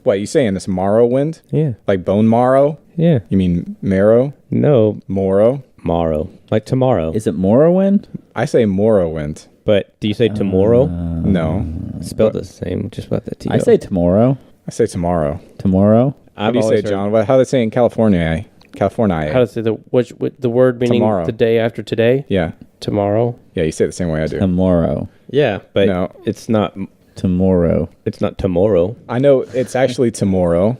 [SPEAKER 1] What you saying? This Morrowind?
[SPEAKER 7] Yeah.
[SPEAKER 1] Like bone marrow?
[SPEAKER 7] Yeah.
[SPEAKER 1] You mean marrow?
[SPEAKER 7] No,
[SPEAKER 1] Morrow?
[SPEAKER 7] Morrow. Like tomorrow.
[SPEAKER 4] Is it Morrowind?
[SPEAKER 1] I say Morrowind.
[SPEAKER 7] But do you say tomorrow?
[SPEAKER 1] No,
[SPEAKER 7] Spelled the same, just about the T.
[SPEAKER 4] I say tomorrow.
[SPEAKER 1] I say tomorrow.
[SPEAKER 4] Tomorrow.
[SPEAKER 1] How do you say, John? How do they say in California? California.
[SPEAKER 5] How to say the word meaning
[SPEAKER 1] Tomorrow.
[SPEAKER 5] the day after today?
[SPEAKER 1] Yeah.
[SPEAKER 5] Tomorrow.
[SPEAKER 1] Yeah, you say it the same way I do.
[SPEAKER 4] Tomorrow.
[SPEAKER 7] Yeah, but
[SPEAKER 1] No.
[SPEAKER 7] it's not.
[SPEAKER 4] Tomorrow.
[SPEAKER 7] It's not tomorrow.
[SPEAKER 1] I know it's actually tomorrow.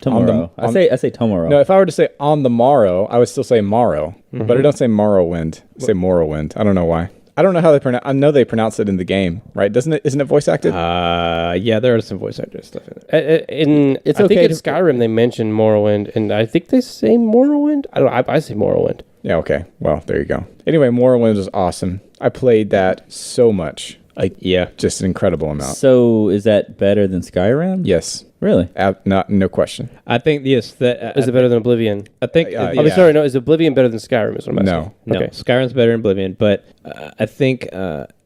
[SPEAKER 4] Tomorrow.
[SPEAKER 1] on-
[SPEAKER 4] I say tomorrow.
[SPEAKER 1] No, if I were to say on the morrow, I would still say morrow. But I don't say Morrowind. I say Morrowind. I don't know why. I don't know how they pronounce. I know they pronounce it in the game, right? Isn't it voice acted?
[SPEAKER 7] Yeah, there are some voice actor stuff in it.
[SPEAKER 5] It's
[SPEAKER 4] okay
[SPEAKER 5] I think in
[SPEAKER 4] to-
[SPEAKER 5] Skyrim they mention Morrowind, and I think they say Morrowind. I say Morrowind.
[SPEAKER 1] Yeah. Okay. Well, there you go. Anyway, Morrowind was awesome. I played that so much.
[SPEAKER 7] Yeah.
[SPEAKER 1] Just an incredible amount.
[SPEAKER 4] So is that better than Skyrim?
[SPEAKER 1] Yes.
[SPEAKER 4] Really?
[SPEAKER 1] No question.
[SPEAKER 7] I think the aesthetic.
[SPEAKER 5] Is it better than Oblivion?
[SPEAKER 7] I think.
[SPEAKER 1] Yeah.
[SPEAKER 5] I mean, sorry, no. Is Oblivion better than Skyrim? Is what I'm asking.
[SPEAKER 1] No.
[SPEAKER 7] No, Skyrim's better than Oblivion, but I think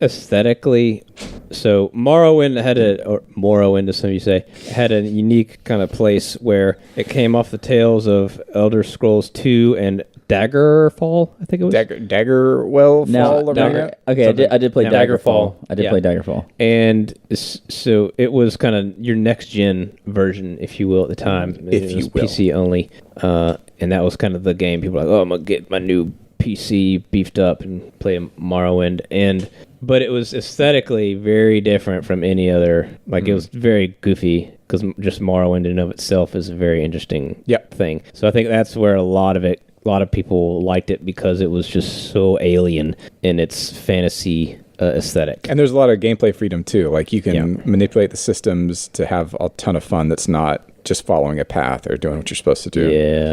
[SPEAKER 7] aesthetically, so Morrowind as some of you say, had a unique kind of place where it came off the tails of Elder Scrolls 2 and Daggerfall, I think it was.
[SPEAKER 1] Daggerwell
[SPEAKER 4] No.
[SPEAKER 1] Fall or
[SPEAKER 4] no,
[SPEAKER 1] something?
[SPEAKER 4] okay, I did play
[SPEAKER 7] No,
[SPEAKER 4] Daggerfall.
[SPEAKER 7] Daggerfall.
[SPEAKER 4] I did
[SPEAKER 7] Yeah.
[SPEAKER 4] play Daggerfall.
[SPEAKER 7] And so it was kind of your next gen version, if you will, at the time.
[SPEAKER 1] If
[SPEAKER 7] It
[SPEAKER 1] you
[SPEAKER 7] was
[SPEAKER 1] will.
[SPEAKER 7] PC only, and that was kind of the game. People were like, "Oh, I'm gonna get my new PC beefed up and play Morrowind." But it was aesthetically very different from any other. Like it was very goofy because just Morrowind in and of itself is a very interesting
[SPEAKER 1] Yep.
[SPEAKER 7] thing. So I think that's where a lot of people liked it because it was just so alien in its fantasy aesthetic.
[SPEAKER 1] And there's a lot of gameplay freedom too. Like you can manipulate the systems to have a ton of fun that's not just following a path or doing what you're supposed to do.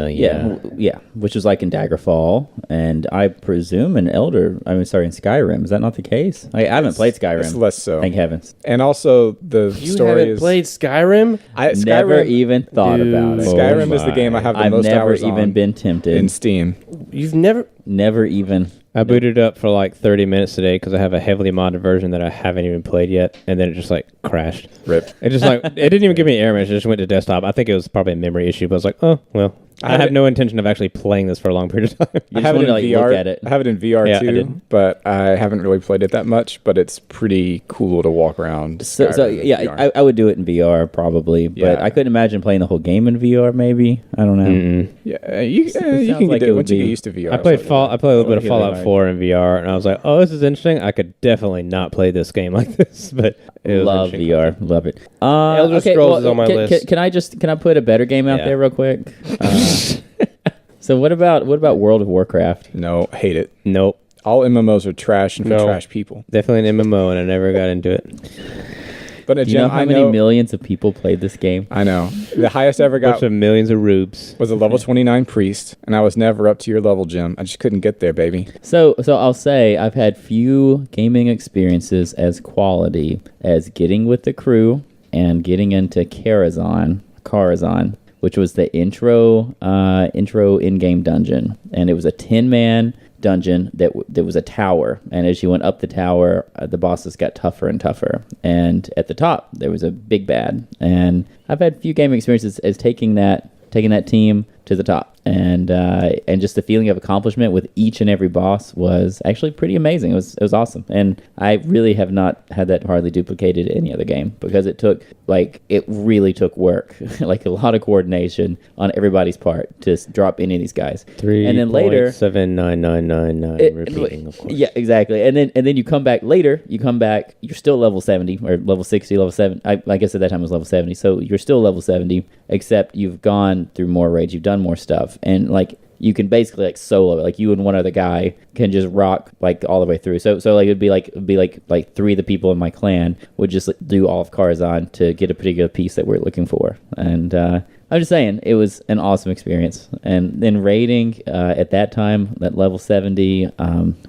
[SPEAKER 4] Yeah, which was like in Daggerfall, and I presume in Skyrim. Is that not the case? I haven't played Skyrim.
[SPEAKER 1] It's less so.
[SPEAKER 4] Thank heavens.
[SPEAKER 1] And also the
[SPEAKER 5] You
[SPEAKER 1] story
[SPEAKER 5] haven't
[SPEAKER 1] is
[SPEAKER 5] played Skyrim?
[SPEAKER 4] Never even thought about it.
[SPEAKER 1] Skyrim is the game I have the
[SPEAKER 4] I've
[SPEAKER 1] most
[SPEAKER 4] never
[SPEAKER 1] hours
[SPEAKER 4] even
[SPEAKER 1] on
[SPEAKER 4] been tempted.
[SPEAKER 1] in Steam.
[SPEAKER 5] You've never...
[SPEAKER 4] Never even.
[SPEAKER 7] I booted up for like 30 minutes today because I have a heavily modded version that I haven't even played yet, and then it just like crashed.
[SPEAKER 1] Rip.
[SPEAKER 7] It just like it didn't even give me an error message. It just went to desktop. I think it was probably a memory issue, but I was like, oh well. I have no intention of actually playing this for a long period of time.
[SPEAKER 4] You just want to like look at it.
[SPEAKER 1] I have it in VR
[SPEAKER 7] Yeah, I
[SPEAKER 1] too,
[SPEAKER 7] did.
[SPEAKER 1] but I haven't really played it that much. But it's pretty cool to walk around.
[SPEAKER 4] So
[SPEAKER 1] Skyrim in
[SPEAKER 4] yeah,
[SPEAKER 1] VR.
[SPEAKER 4] I would do it in VR probably, but
[SPEAKER 1] Yeah.
[SPEAKER 4] I couldn't imagine playing the whole game in VR. Maybe I don't know.
[SPEAKER 1] Yeah, you
[SPEAKER 4] sounds
[SPEAKER 1] can
[SPEAKER 4] like
[SPEAKER 1] get
[SPEAKER 4] it
[SPEAKER 1] it
[SPEAKER 4] would
[SPEAKER 1] once you
[SPEAKER 4] be-
[SPEAKER 1] get used to VR.
[SPEAKER 7] I played
[SPEAKER 1] it's like-
[SPEAKER 7] I played a little bit of
[SPEAKER 4] really
[SPEAKER 7] Fallout
[SPEAKER 4] hard.
[SPEAKER 7] 4 in VR, and I was like, oh, this is interesting. I could definitely not play this game like this, but it was
[SPEAKER 4] Love
[SPEAKER 7] interesting.
[SPEAKER 4] VR, love it.
[SPEAKER 5] Elder Scrolls is on my list.
[SPEAKER 4] Can I put a better game out
[SPEAKER 7] Yeah.
[SPEAKER 4] there real quick? So what about World of Warcraft?
[SPEAKER 1] No, hate it.
[SPEAKER 7] Nope.
[SPEAKER 1] All MMOs are trash and for
[SPEAKER 5] No.
[SPEAKER 1] trash people.
[SPEAKER 7] Definitely an MMO, and I never got into it.
[SPEAKER 1] But a
[SPEAKER 4] Do you know
[SPEAKER 1] gem,
[SPEAKER 4] how many millions of people played this game?
[SPEAKER 1] I know. The highest I ever
[SPEAKER 7] Bunch
[SPEAKER 1] got
[SPEAKER 7] of millions of rubes.
[SPEAKER 1] was a level 29 priest, and I was never up to your level, Jim. I just couldn't get there, baby.
[SPEAKER 4] So I'll say I've had few gaming experiences as quality as getting with the crew and getting into Karazhan, which was the intro in-game dungeon, and it was a 10-man dungeon that was a tower, and as you went up the tower, the bosses got tougher and tougher, and at the top there was a big bad, and I've had few gaming experiences as taking that team to the top, and just the feeling of accomplishment with each and every boss was actually pretty amazing. It was awesome, and I really have not had that hardly duplicated in any other game because it really took work, like a lot of coordination on everybody's part to drop any of these guys. And then later,
[SPEAKER 7] 79999 repeating, of course.
[SPEAKER 4] yeah, exactly. And then you come back later. You're still level 70 or level 60, level 7. I guess at that time it was level 70. So you're still level 70, except you've gone through more raids. You've done more stuff, and like you can basically like solo it. Like you and one other guy can just rock like all the way through. So like it'd be like three of the people in my clan would just like, do all of Karazhan to get a particular piece that we're looking for. And I'm just saying it was an awesome experience. And then raiding at that time, that level 70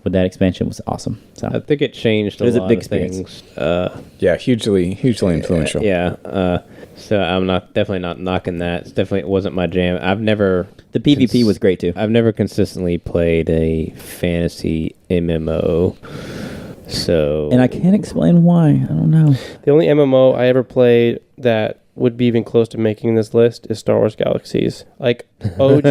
[SPEAKER 4] with that expansion was awesome. So
[SPEAKER 7] I think it changed
[SPEAKER 4] It was a
[SPEAKER 7] lot
[SPEAKER 4] big
[SPEAKER 7] of things.
[SPEAKER 1] Yeah, hugely influential.
[SPEAKER 7] Yeah. So I'm definitely not knocking that. It wasn't my jam.
[SPEAKER 4] the PvP was great too.
[SPEAKER 7] I've never consistently played a fantasy MMO. So
[SPEAKER 4] And I can't explain why. I don't know.
[SPEAKER 5] The only MMO I ever played that would be even close to making this list is Star Wars Galaxies. Like OG.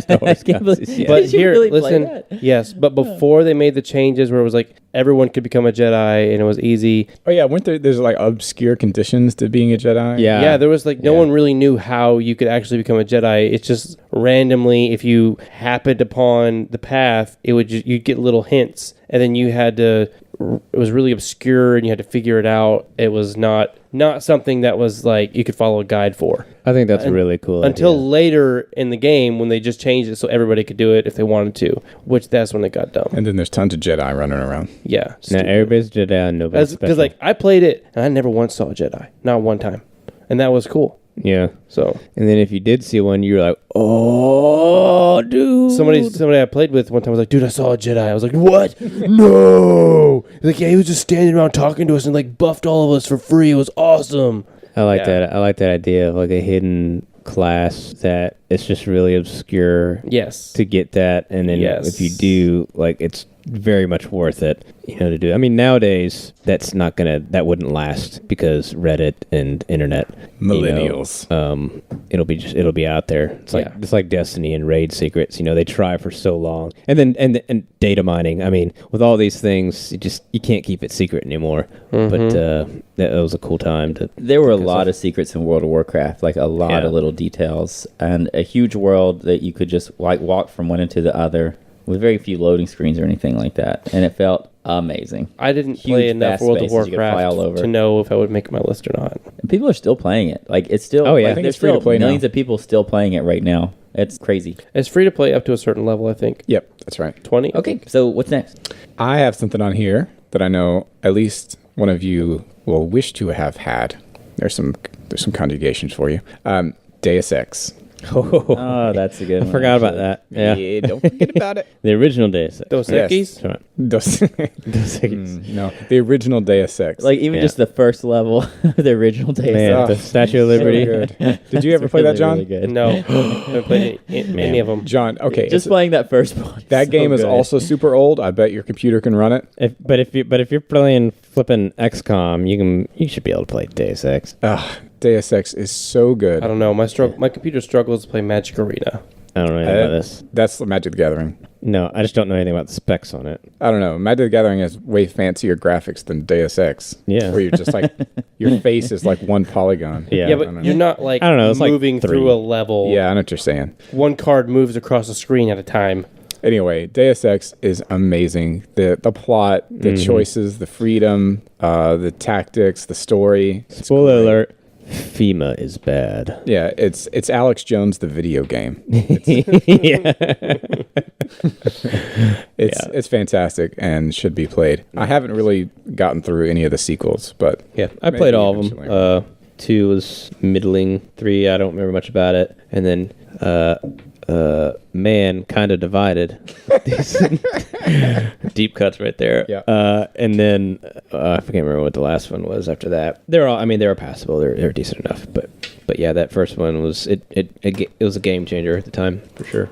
[SPEAKER 7] Star Wars Galaxies, yeah.
[SPEAKER 5] But
[SPEAKER 4] Did you
[SPEAKER 5] here,
[SPEAKER 4] really play
[SPEAKER 5] listen.
[SPEAKER 4] that?
[SPEAKER 5] Yes, but before they made the changes where it was like everyone could become a Jedi and it was easy.
[SPEAKER 1] Oh yeah, there's like obscure conditions to being a Jedi?
[SPEAKER 5] Yeah, there was like no one really knew how you could actually become a Jedi. It's just randomly, if you happened upon the path, you'd get little hints, and then you had to. It was really obscure, and you had to figure it out. It was not something that was like you could follow a guide for.
[SPEAKER 7] I think that's really cool.
[SPEAKER 5] Until
[SPEAKER 7] idea.
[SPEAKER 5] later in the game when they just changed it so everybody could do it if they wanted to, which that's when it got dumb.
[SPEAKER 1] And then there's tons of Jedi running around.
[SPEAKER 5] Yeah,
[SPEAKER 7] Now
[SPEAKER 5] stupid.
[SPEAKER 7] everybody's Jedi and nobody's
[SPEAKER 5] Because
[SPEAKER 7] special.
[SPEAKER 5] like I played it and I never once saw a Jedi, not one time, and that was cool.
[SPEAKER 7] Yeah.
[SPEAKER 5] So
[SPEAKER 7] And then if you did see one, you were like, oh, dude.
[SPEAKER 5] somebody I played with one time was like, dude, I saw a Jedi. I was like, what? No. Like, yeah, he was just standing around talking to us and like buffed all of us for free. It was awesome.
[SPEAKER 7] I like
[SPEAKER 5] Yeah.
[SPEAKER 7] that. I like that idea of like a hidden class that it's just really obscure
[SPEAKER 5] Yes.
[SPEAKER 7] to get that, and then
[SPEAKER 5] Yes.
[SPEAKER 7] if you do, like, it's very much worth it, to do. I mean, nowadays that wouldn't last because Reddit and internet,
[SPEAKER 1] Millennials.
[SPEAKER 7] it'll be out there. It's like Destiny and raid secrets. They try for so long, and then and data mining. I mean, with all these things, you can't keep it secret anymore. But that was a cool time to.
[SPEAKER 4] There were a lot of secrets in World of Warcraft, like a lot of little details, and a huge world that you could just like walk from one into the other with very few loading screens or anything like that, and it felt amazing.
[SPEAKER 5] I didn't
[SPEAKER 4] Huge
[SPEAKER 5] play enough
[SPEAKER 4] vast
[SPEAKER 5] World of
[SPEAKER 4] spaces you could fly
[SPEAKER 5] Warcraft
[SPEAKER 4] all over.
[SPEAKER 5] to know if I would make my list or not.
[SPEAKER 4] And people are still playing it. Like it's still.
[SPEAKER 7] Oh, yeah.
[SPEAKER 4] like,
[SPEAKER 7] I think
[SPEAKER 4] there's
[SPEAKER 1] it's free to
[SPEAKER 4] still
[SPEAKER 1] play now.
[SPEAKER 4] millions of people still playing it right now. It's crazy.
[SPEAKER 5] It's free to play up to a certain level, I think.
[SPEAKER 1] Yep, that's right.
[SPEAKER 5] 20?
[SPEAKER 4] Okay, so what's next?
[SPEAKER 1] I have something on here that I know at least one of you will wish to have had. There's some conjugations for you. Deus Ex.
[SPEAKER 4] Oh, that's a good one.
[SPEAKER 7] I forgot about
[SPEAKER 4] actually.
[SPEAKER 7] that. Yeah.
[SPEAKER 1] Don't forget about it.
[SPEAKER 7] The original Deus Ex.
[SPEAKER 5] Dos
[SPEAKER 1] Yes.
[SPEAKER 5] Equis?
[SPEAKER 7] Right.
[SPEAKER 1] Dos- no, the original Deus Ex.
[SPEAKER 4] Like even
[SPEAKER 7] Yeah.
[SPEAKER 4] just the first level of the original Deus
[SPEAKER 7] Man,
[SPEAKER 1] Oh,
[SPEAKER 7] the Statue of Liberty.
[SPEAKER 1] So good. Did you ever play that, John?
[SPEAKER 4] Really good.
[SPEAKER 5] No. I haven't played any of them.
[SPEAKER 1] John, okay.
[SPEAKER 4] Just
[SPEAKER 1] it's-
[SPEAKER 4] playing that first one.
[SPEAKER 1] that
[SPEAKER 4] so
[SPEAKER 1] game is
[SPEAKER 4] good.
[SPEAKER 1] also super old. I bet your computer can run it.
[SPEAKER 7] But if you're playing flipping XCOM, you should be able to play Deus Ex.
[SPEAKER 1] Deus Ex is so good.
[SPEAKER 5] I don't know. My computer struggles to play Magic Arena.
[SPEAKER 7] I don't know anything about this.
[SPEAKER 1] That's the Magic the Gathering.
[SPEAKER 7] No, I just don't know anything about the specs on it.
[SPEAKER 1] I don't know. Magic the Gathering has way fancier graphics than Deus Ex.
[SPEAKER 7] Yeah.
[SPEAKER 1] Where you're just like, your face is like one polygon.
[SPEAKER 7] Yeah.
[SPEAKER 5] Yeah,
[SPEAKER 1] I
[SPEAKER 5] but
[SPEAKER 1] don't
[SPEAKER 5] you're
[SPEAKER 1] know.
[SPEAKER 5] not like
[SPEAKER 7] I don't know, it's like
[SPEAKER 5] moving
[SPEAKER 7] 3.
[SPEAKER 5] through a level.
[SPEAKER 1] Yeah, I know what you're saying.
[SPEAKER 5] One card moves across the screen at a time.
[SPEAKER 1] Anyway, Deus Ex is amazing. The plot, the choices, the freedom, the tactics, the story. It's
[SPEAKER 7] Spoiler
[SPEAKER 1] great.
[SPEAKER 7] alert: FEMA is bad.
[SPEAKER 1] Yeah, it's Alex Jones, the video game.
[SPEAKER 7] Yeah.
[SPEAKER 1] It's fantastic and should be played. I haven't really gotten through any of the sequels, but
[SPEAKER 7] Yeah, I
[SPEAKER 1] maybe
[SPEAKER 7] played all of
[SPEAKER 1] eventually.
[SPEAKER 7] them. 2 was middling. 3, I don't remember much about it. And then man kind of divided. Deep cuts right there.
[SPEAKER 1] Yeah.
[SPEAKER 7] And then I can't remember what the last one was after that. They're all. I mean, they were passable. They're decent enough. But yeah, that first one was it was a game changer at the time for sure.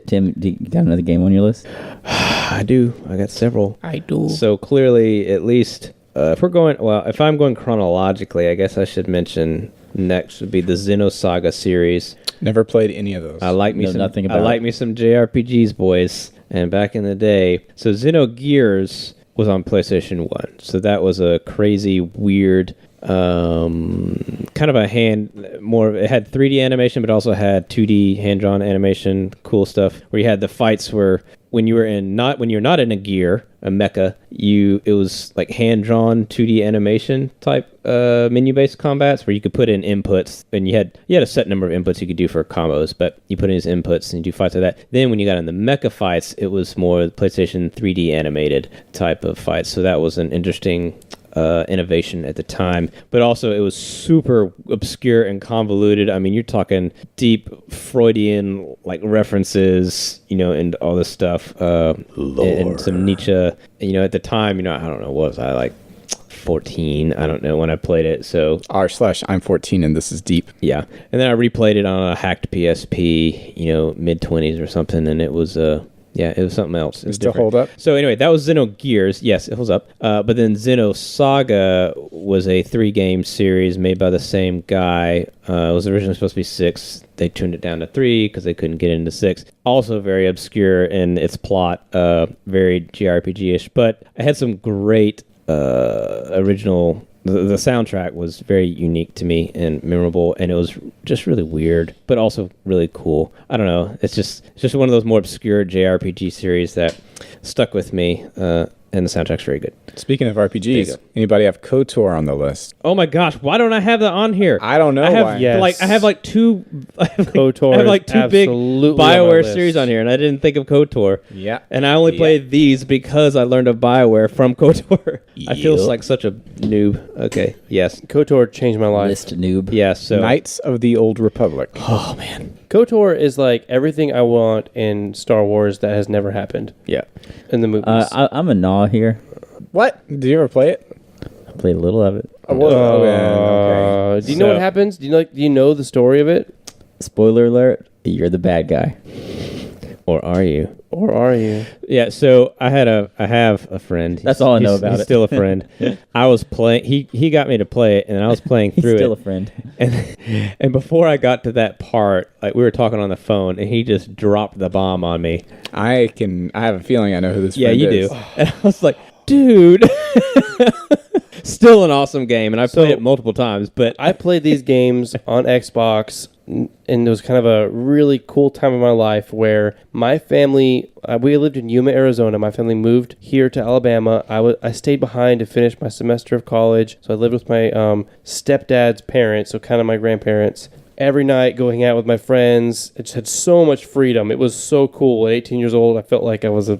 [SPEAKER 4] Tim, do you got another game on your list?
[SPEAKER 7] I do. I got several.
[SPEAKER 5] I do.
[SPEAKER 7] So clearly, at least if I'm going chronologically, I guess I should mention next would be the Xenosaga series.
[SPEAKER 1] never played any of those.
[SPEAKER 7] I like me
[SPEAKER 4] Know
[SPEAKER 7] some.
[SPEAKER 4] nothing
[SPEAKER 7] I
[SPEAKER 4] about
[SPEAKER 7] like
[SPEAKER 4] it.
[SPEAKER 7] me some JRPGs, boys. And back in the day, so Xenogears was on PlayStation 1. So that was a crazy, weird, kind of a it had 3D animation, but also had 2D hand-drawn animation, cool stuff, where you had the fights where when you're not in a gear, a mecha, it was like hand-drawn 2D animation type menu-based combats where you could put in inputs, and you had a set number of inputs you could do for combos, but you put in these inputs and you do fights like that. Then when you got in the mecha fights, it was more PlayStation 3D animated type of fights. So that was an interesting innovation at the time, but also it was super obscure and convoluted. I mean, you're talking deep Freudian like references, and all this stuff, and some Nietzsche. At the time, I don't know, what was I like 14? I don't know when I played it. So
[SPEAKER 1] r/I'm 14 and this is deep.
[SPEAKER 7] yeah, and then I replayed it on a hacked PSP, mid 20s or something, and it was it was something else. It was
[SPEAKER 1] Still
[SPEAKER 7] different.
[SPEAKER 1] hold up?
[SPEAKER 7] So anyway, that was Xenogears. Yes, it holds up. But then Xenosaga was a 3-game series made by the same guy. It was originally supposed to be 6. They tuned it down to 3 because they couldn't get into 6. Also very obscure in its plot, very JRPG-ish. But I had some great original... The soundtrack was very unique to me and memorable, and it was just really weird, but also really cool. I don't know. It's just one of those more obscure JRPG series that stuck with me, and the soundtrack's very good.
[SPEAKER 1] Speaking of
[SPEAKER 7] There you
[SPEAKER 1] RPGs,
[SPEAKER 7] go.
[SPEAKER 1] anybody have KOTOR on the list?
[SPEAKER 7] Oh my gosh, why don't I have that on here?
[SPEAKER 1] I don't know
[SPEAKER 7] I have
[SPEAKER 1] why.
[SPEAKER 5] Yes.
[SPEAKER 7] I have like two.
[SPEAKER 5] KOTOR
[SPEAKER 7] I have like
[SPEAKER 5] is
[SPEAKER 7] 2 big
[SPEAKER 5] absolutely on my
[SPEAKER 7] BioWare
[SPEAKER 5] list.
[SPEAKER 7] series on here, and I didn't think of KOTOR.
[SPEAKER 1] Yeah.
[SPEAKER 7] And I only played these because I learned of BioWare from KOTOR. I feel
[SPEAKER 1] Yep.
[SPEAKER 7] like such a noob. Okay. Yes.
[SPEAKER 5] KOTOR changed my life.
[SPEAKER 4] List noob.
[SPEAKER 7] Yes. So.
[SPEAKER 1] Knights of the Old Republic.
[SPEAKER 7] Oh man.
[SPEAKER 5] KOTOR is like everything I want in Star Wars that has never happened
[SPEAKER 7] Yeah.
[SPEAKER 5] in the movies.
[SPEAKER 4] I'm a gnaw here.
[SPEAKER 1] What? Did you ever play it?
[SPEAKER 4] I played a little of it.
[SPEAKER 1] Okay.
[SPEAKER 5] Do you know what happens? Do you know the story of it?
[SPEAKER 4] Spoiler alert: you're the bad guy.
[SPEAKER 7] Or are you?
[SPEAKER 5] Or are you?
[SPEAKER 7] Yeah, so I have a friend.
[SPEAKER 4] That's all I know
[SPEAKER 7] He's-
[SPEAKER 4] about
[SPEAKER 7] he's
[SPEAKER 4] it.
[SPEAKER 7] still a friend. I was playing. He got me to play it, and I was playing
[SPEAKER 4] He's
[SPEAKER 7] through
[SPEAKER 4] still
[SPEAKER 7] it.
[SPEAKER 4] a friend.
[SPEAKER 7] And before I got to that part, like we were talking on the phone, and he just dropped the bomb on me.
[SPEAKER 1] I have a feeling I know who this
[SPEAKER 7] Yeah,
[SPEAKER 1] friend
[SPEAKER 7] you
[SPEAKER 1] is.
[SPEAKER 7] do. And I was like, dude. Still an awesome game, and I've played it multiple times. But
[SPEAKER 5] I played these games on Xbox, and it was kind of a really cool time in my life where my family, we lived in Yuma, Arizona. My family moved here to Alabama. I stayed behind to finish my semester of college, so I lived with my stepdad's parents, so kind of my grandparents. Every night going out with my friends. It just had so much freedom. It was so cool. At 18 years old, I felt like I was a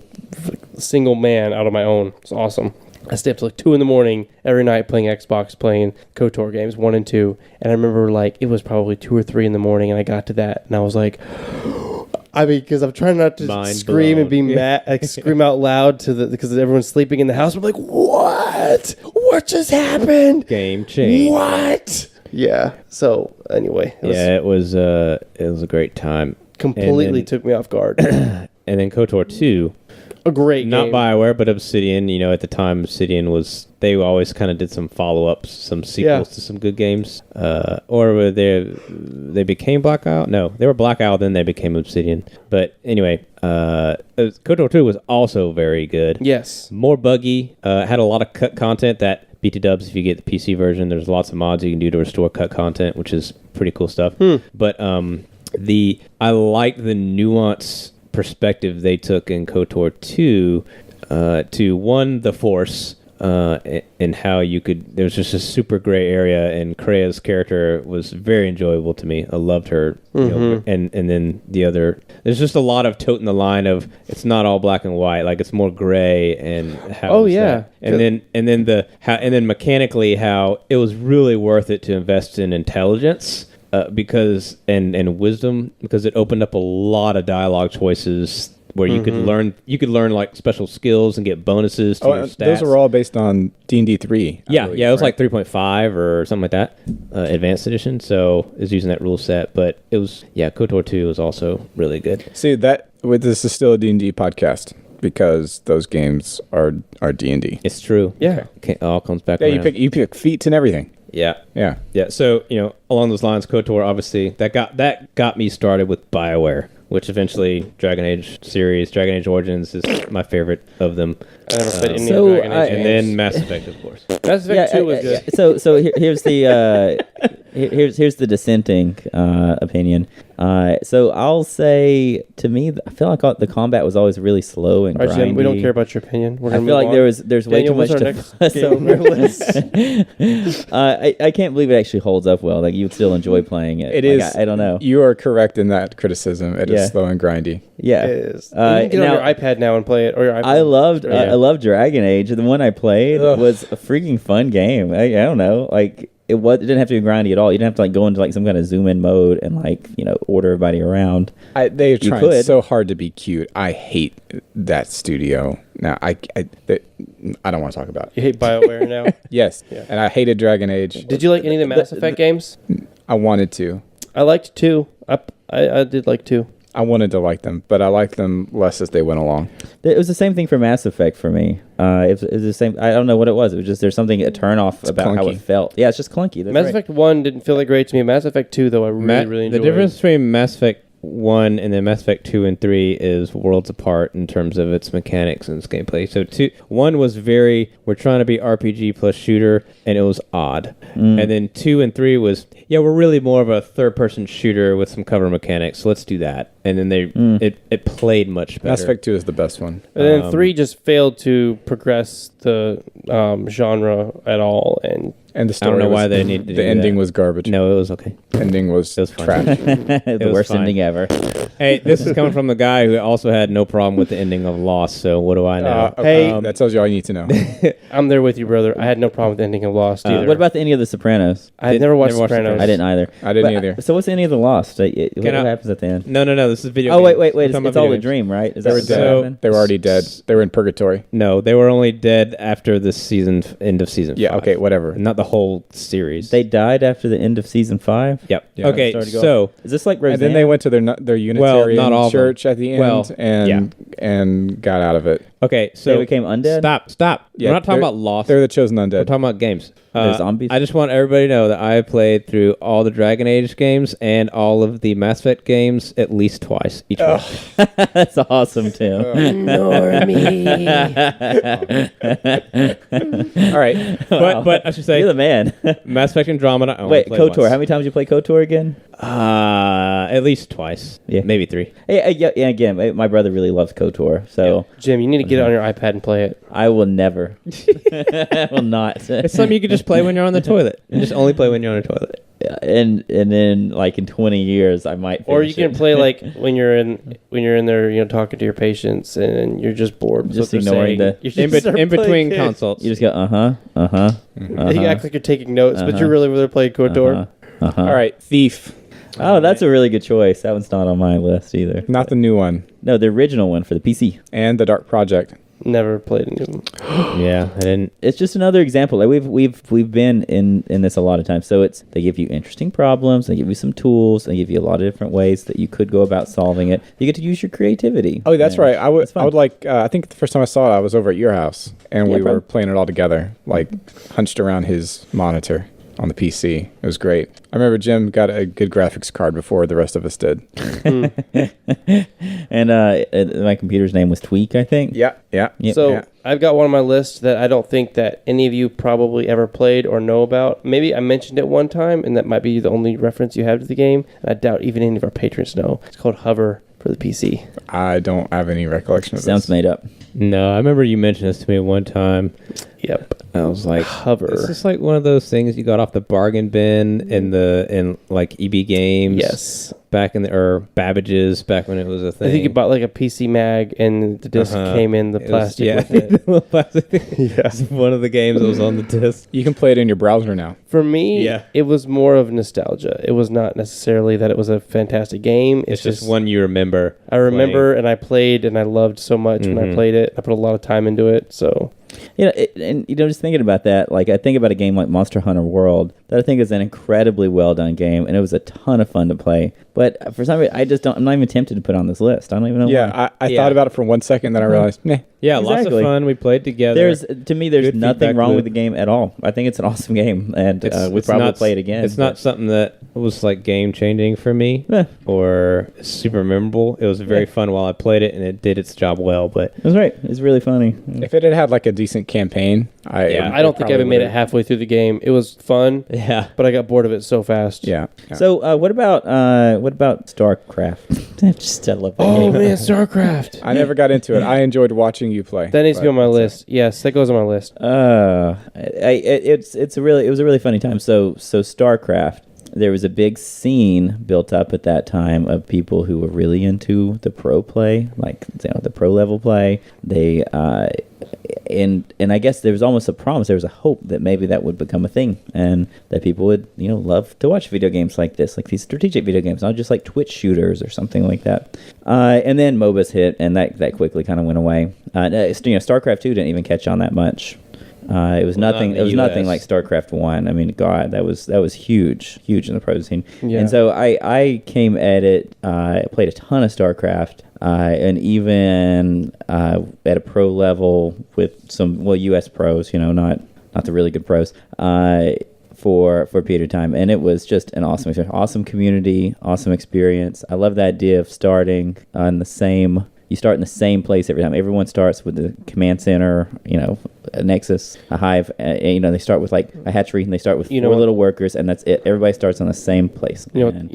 [SPEAKER 5] single man out on my own. It's awesome. I stay up till like 2 in the morning every night playing Xbox, playing KOTOR games 1 and 2. And I remember like it was probably 2 or 3 in the morning, and I got to that, and I was like, I mean, because I'm trying not to
[SPEAKER 7] Mind
[SPEAKER 5] scream and be
[SPEAKER 7] blown.
[SPEAKER 5] mad, like scream out loud because everyone's sleeping in the house. I'm like, what? What just happened?
[SPEAKER 7] Game change.
[SPEAKER 5] What? Yeah. So anyway,
[SPEAKER 7] It was a great time.
[SPEAKER 5] completely
[SPEAKER 7] And then-
[SPEAKER 5] took me off guard.
[SPEAKER 7] And then KOTOR 2,
[SPEAKER 5] A great
[SPEAKER 7] not
[SPEAKER 5] game.
[SPEAKER 7] BioWare, but Obsidian. You know, at the time, Obsidian was, they always kind of did some follow-ups, some sequels to some good games. Or were they became Black Isle? No, they were Black Isle, then they became Obsidian. But anyway, KOTOR 2 was also very good.
[SPEAKER 5] Yes.
[SPEAKER 7] More buggy, had a lot of cut content that BT dubs, if you get the PC version, there's lots of mods you can do to restore cut content, which is pretty cool stuff. But I like the nuance perspective they took in KOTOR 2 to one, the Force, and how you could, there was just a super gray area, and Krea's character was very enjoyable to me. I loved her. You know, and then the other, there's just a lot of toting the line of it's not all black and white, like it's more gray, and how
[SPEAKER 5] Oh,
[SPEAKER 7] is
[SPEAKER 5] yeah.
[SPEAKER 7] that? and then mechanically how it was really worth it to invest in intelligence because and wisdom, because it opened up a lot of dialogue choices where you could learn like special skills and get bonuses to your stats.
[SPEAKER 1] Those are all based on D&D 3. I
[SPEAKER 7] Yeah,
[SPEAKER 1] believe,
[SPEAKER 7] it was
[SPEAKER 1] right?
[SPEAKER 7] like 3.5 or something like that, advanced edition. So it's using that rule set, but it was KOTOR 2 was also really good.
[SPEAKER 1] See, this is still a D&D podcast because those games are D&D.
[SPEAKER 7] It's true.
[SPEAKER 5] Yeah.
[SPEAKER 7] It all comes back
[SPEAKER 1] Yeah,
[SPEAKER 7] around.
[SPEAKER 1] you pick feats and everything.
[SPEAKER 7] Yeah.
[SPEAKER 1] Yeah.
[SPEAKER 7] Yeah, so, along those lines, KOTOR, obviously, that got me started with BioWare, which eventually Dragon Age series, Dragon Age Origins is my favorite of them.
[SPEAKER 5] I never played any
[SPEAKER 4] So,
[SPEAKER 5] of Dragon Age
[SPEAKER 7] And
[SPEAKER 5] games.
[SPEAKER 7] then Mass Effect, of course.
[SPEAKER 5] Mass Effect 2 was good.
[SPEAKER 4] Here's the here's the dissenting opinion. So I'll say, to me, I feel like the combat was always really slow and
[SPEAKER 5] All right, Jim, we don't
[SPEAKER 4] grindy.
[SPEAKER 5] care about your opinion. We're
[SPEAKER 4] I
[SPEAKER 5] gonna
[SPEAKER 4] feel
[SPEAKER 5] move
[SPEAKER 4] like
[SPEAKER 5] on.
[SPEAKER 4] there's way
[SPEAKER 5] Daniel,
[SPEAKER 4] too much
[SPEAKER 5] what's our
[SPEAKER 4] to
[SPEAKER 5] next
[SPEAKER 4] fuss
[SPEAKER 5] game on our list?
[SPEAKER 4] over. I can't believe it actually holds up well. Like, you would still enjoy playing it.
[SPEAKER 1] It
[SPEAKER 4] Like,
[SPEAKER 1] is.
[SPEAKER 4] I don't know.
[SPEAKER 1] You are correct in that criticism. It is
[SPEAKER 4] Yeah.
[SPEAKER 1] slow and grindy.
[SPEAKER 4] Yeah.
[SPEAKER 5] It is. You can get
[SPEAKER 4] now-
[SPEAKER 5] on your iPad now and play it, or your iPhone.
[SPEAKER 4] I loved Dragon Age. The one I played was a freaking fun game. I don't know, like it didn't have to be grindy at all. You didn't have to like go into like some kind of zoom in mode and like order everybody around.
[SPEAKER 1] They're trying
[SPEAKER 4] could.
[SPEAKER 1] so hard to be cute. I hate that studio. Now I don't want to talk about it.
[SPEAKER 5] You hate BioWare now.
[SPEAKER 1] Yes,
[SPEAKER 5] Yeah.
[SPEAKER 1] and I hated Dragon Age.
[SPEAKER 5] Did you like any of the Mass Effect games?
[SPEAKER 1] I wanted to.
[SPEAKER 5] I liked 2. I did like 2.
[SPEAKER 1] I wanted to like them, but I liked them less as they went along.
[SPEAKER 4] It was the same thing for Mass Effect for me. It was the same. I don't know what it was. It was just there's something a turn off about how
[SPEAKER 1] clunky.
[SPEAKER 4] it felt. Yeah, it's just clunky. That's
[SPEAKER 5] Mass
[SPEAKER 4] right.
[SPEAKER 5] Effect 1 didn't feel that great to me. Mass Effect 2, though, I really enjoyed.
[SPEAKER 7] The difference between Mass Effect 1 and then Mass Effect 2 and 3 is worlds apart in terms of its mechanics and its gameplay. So 1 was we're trying to be RPG plus shooter, and it was odd. And then 2 and 3 was, we're really more of a third-person shooter with some cover mechanics, so let's do that. And then it played much better.
[SPEAKER 1] Mass Effect 2 is the best one.
[SPEAKER 5] And then 3 just failed to progress the genre at all.
[SPEAKER 1] And the
[SPEAKER 7] I
[SPEAKER 1] story
[SPEAKER 7] don't know
[SPEAKER 1] was-
[SPEAKER 7] why they needed to
[SPEAKER 1] the
[SPEAKER 7] do
[SPEAKER 1] ending
[SPEAKER 7] that.
[SPEAKER 1] was garbage.
[SPEAKER 7] No, it was okay.
[SPEAKER 1] Ending was,
[SPEAKER 7] It was fine.
[SPEAKER 1] trash.
[SPEAKER 4] The
[SPEAKER 7] was
[SPEAKER 4] worst
[SPEAKER 7] fine.
[SPEAKER 4] ending ever.
[SPEAKER 7] Hey, this is coming from the guy who also had no problem with the ending of Lost, so what do I know?
[SPEAKER 5] Hey.
[SPEAKER 1] that tells you all you need to know.
[SPEAKER 5] I'm there with you, brother. I had no problem with the ending of Lost either.
[SPEAKER 4] What about the ending of The Sopranos?
[SPEAKER 5] I had never watched
[SPEAKER 7] Never watched
[SPEAKER 5] Sopranos.
[SPEAKER 4] I didn't either.
[SPEAKER 1] I didn't
[SPEAKER 4] But,
[SPEAKER 1] either.
[SPEAKER 4] So what's the ending of The Lost? What happens at the end?
[SPEAKER 7] No, this is video
[SPEAKER 4] Oh,
[SPEAKER 7] games.
[SPEAKER 4] wait.
[SPEAKER 7] We're
[SPEAKER 4] It's
[SPEAKER 7] talking about
[SPEAKER 4] all
[SPEAKER 7] video
[SPEAKER 4] a
[SPEAKER 7] games.
[SPEAKER 4] dream, right? Is
[SPEAKER 1] They
[SPEAKER 4] that
[SPEAKER 1] were
[SPEAKER 4] what's
[SPEAKER 1] dead.
[SPEAKER 4] happening?
[SPEAKER 1] They were already dead. They were in purgatory.
[SPEAKER 7] No, they were only dead after the end of season
[SPEAKER 1] Yeah,
[SPEAKER 7] 5.
[SPEAKER 1] okay, whatever.
[SPEAKER 7] Not the whole series.
[SPEAKER 4] They died after the end of season 5?
[SPEAKER 7] Yep.
[SPEAKER 1] Yeah.
[SPEAKER 7] Okay,
[SPEAKER 4] Started to go
[SPEAKER 7] so
[SPEAKER 4] Is this like Roseanne?
[SPEAKER 1] And then they went to their Unitarian
[SPEAKER 7] not all of them.
[SPEAKER 1] church at the end
[SPEAKER 7] Well,
[SPEAKER 1] and got out of it.
[SPEAKER 7] okay, so
[SPEAKER 4] They became undead?
[SPEAKER 7] Stop.
[SPEAKER 1] Yeah,
[SPEAKER 7] We're not talking
[SPEAKER 1] they're-
[SPEAKER 7] about Lost.
[SPEAKER 1] They're the chosen
[SPEAKER 7] We're
[SPEAKER 1] undead.
[SPEAKER 7] talking about games.
[SPEAKER 4] They're zombies?
[SPEAKER 7] I just want everybody to know that I played through all the Dragon Age games and all of the Mass Effect games at least twice each one.
[SPEAKER 4] That's awesome, Tim.
[SPEAKER 1] All right.
[SPEAKER 7] But I should say
[SPEAKER 4] You're the man.
[SPEAKER 7] Mass Effect Andromeda. I only
[SPEAKER 4] Wait,
[SPEAKER 7] played
[SPEAKER 4] KOTOR.
[SPEAKER 7] once.
[SPEAKER 4] How many times did you play KOTOR again?
[SPEAKER 7] At least twice.
[SPEAKER 4] Yeah.
[SPEAKER 7] Maybe 3.
[SPEAKER 4] Yeah, again, my brother really loves KOTOR, so
[SPEAKER 5] Jim, you need to get it on your iPad and play it.
[SPEAKER 4] I will never. I will not.
[SPEAKER 7] It's something you can just play when you're on the toilet. And just only play when you're on the toilet.
[SPEAKER 4] and then like in 20 years I might.
[SPEAKER 5] Or you
[SPEAKER 4] finish
[SPEAKER 5] can
[SPEAKER 4] it.
[SPEAKER 5] play like when you're in there, talking to your patients, and you're just bored. with
[SPEAKER 4] Just
[SPEAKER 5] what they're
[SPEAKER 4] ignoring
[SPEAKER 5] saying.
[SPEAKER 4] the-
[SPEAKER 5] You just start
[SPEAKER 7] in between
[SPEAKER 5] playing games.
[SPEAKER 7] consults.
[SPEAKER 4] You just go
[SPEAKER 5] You act like you're taking notes, but you're really there playing KOTOR.
[SPEAKER 1] All right, Thief.
[SPEAKER 4] Oh, that's a really good choice. That one's not on my list either.
[SPEAKER 1] Not the new one.
[SPEAKER 4] No, the original one for the PC.
[SPEAKER 1] And The Dark Project.
[SPEAKER 5] Never played any of them.
[SPEAKER 7] Yeah, I didn't.
[SPEAKER 4] It's just another example. Like we've been in this a lot of times. So it's they give you interesting problems, they give you some tools, they give you a lot of different ways that you could go about solving it. You get to use your creativity.
[SPEAKER 1] Oh, that's right. I would
[SPEAKER 4] It's fun.
[SPEAKER 1] I think the first time I saw it, I was over at your house, and
[SPEAKER 4] Yeah,
[SPEAKER 1] we were
[SPEAKER 4] probably.
[SPEAKER 1] playing it all together, like hunched around his monitor on the PC. It was great. I remember Jim got a good graphics card before the rest of us did.
[SPEAKER 4] And my computer's name was Tweak, I think.
[SPEAKER 1] Yeah.
[SPEAKER 4] Yep.
[SPEAKER 5] So
[SPEAKER 1] Yeah.
[SPEAKER 5] I've got one on my list that I don't think that any of you probably ever played or know about. Maybe I mentioned it one time, and that might be the only reference you have to the game. And I doubt even any of our patrons know. It's called Hover for the PC.
[SPEAKER 1] I don't have any recollection of
[SPEAKER 4] Sounds
[SPEAKER 1] this.
[SPEAKER 4] made up.
[SPEAKER 7] No, I remember you mentioned this to me one time.
[SPEAKER 5] Yep.
[SPEAKER 7] I was like,
[SPEAKER 5] Hover.
[SPEAKER 7] Is this like one of those things you got off the bargain bin in like EB Games?
[SPEAKER 5] Yes.
[SPEAKER 7] Back in or Babbage's back when it was a thing.
[SPEAKER 5] I think you bought like a PC mag, and the disc came in the
[SPEAKER 7] It was-
[SPEAKER 5] plastic
[SPEAKER 7] yeah,
[SPEAKER 5] with it.
[SPEAKER 7] the little plastic thing. It's one of the games that was on the disc.
[SPEAKER 1] You can play it in your browser now.
[SPEAKER 5] For me,
[SPEAKER 7] Yeah.
[SPEAKER 5] it was more of nostalgia. It was not necessarily that it was a fantastic game.
[SPEAKER 7] It's just one you remember.
[SPEAKER 5] I remember, and I played, and I loved so much when I played it. I put a lot of time into it. So
[SPEAKER 4] And just thinking about that, like I think about a game like Monster Hunter World that I think is an incredibly well done game, and it was a ton of fun to play. But for some reason, I'm not even tempted to put on this list. I don't even know why.
[SPEAKER 1] Yeah, I thought about it for 1 second, then I realized, meh.
[SPEAKER 7] Yeah, lots
[SPEAKER 4] Exactly.
[SPEAKER 7] of fun. We played together.
[SPEAKER 4] There's
[SPEAKER 7] Good
[SPEAKER 4] nothing
[SPEAKER 7] feedback
[SPEAKER 4] wrong
[SPEAKER 7] loop.
[SPEAKER 4] with the game at all. I think it's an awesome game, and we
[SPEAKER 7] it's
[SPEAKER 4] probably
[SPEAKER 7] not-
[SPEAKER 4] play it again.
[SPEAKER 7] It's not something that was like game changing for me
[SPEAKER 4] Eh.
[SPEAKER 7] or super memorable. It was very fun while I played it, and it did its job well. But
[SPEAKER 4] It was right. It's really funny.
[SPEAKER 1] If it had had like a decent campaign,
[SPEAKER 5] I don't think I even made it halfway through the game. It was fun,
[SPEAKER 7] yeah,
[SPEAKER 5] but I got bored of it so fast.
[SPEAKER 1] Yeah.
[SPEAKER 4] So what about StarCraft? I love that
[SPEAKER 5] Oh
[SPEAKER 4] game.
[SPEAKER 5] man, StarCraft.
[SPEAKER 1] I never got into it. I enjoyed watching you play.
[SPEAKER 5] That needs to be
[SPEAKER 1] but
[SPEAKER 5] on my
[SPEAKER 1] that's it.
[SPEAKER 5] list. Yes, that goes on my list.
[SPEAKER 4] It was a really funny time. So StarCraft, there was a big scene built up at that time of people who were really into the pro play, like the pro level play. They and I guess there was almost a promise. There was a hope that maybe that would become a thing, and that people would love to watch video games like this, like these strategic video games, not just like Twitch shooters or something like that. And then MOBAs hit, and that quickly kind of went away. StarCraft 2 didn't even catch on that much. It was nothing.
[SPEAKER 7] not in
[SPEAKER 4] It was
[SPEAKER 7] the
[SPEAKER 4] nothing
[SPEAKER 7] US.
[SPEAKER 4] like StarCraft 1. I mean, God, that was huge in the pro scene.
[SPEAKER 5] Yeah.
[SPEAKER 4] And so I came at it. I played a ton of StarCraft, and even at a pro level with some US pros. Not the really good pros. For a period of time, and it was just an awesome experience. Awesome community, awesome experience. I love the idea of starting on the same. You start in the same place every time. Everyone starts with the command center, a nexus, a hive. They start with like a hatchery, and they start with four little workers, and that's it. Everybody starts on the same place.
[SPEAKER 5] You know,
[SPEAKER 4] And-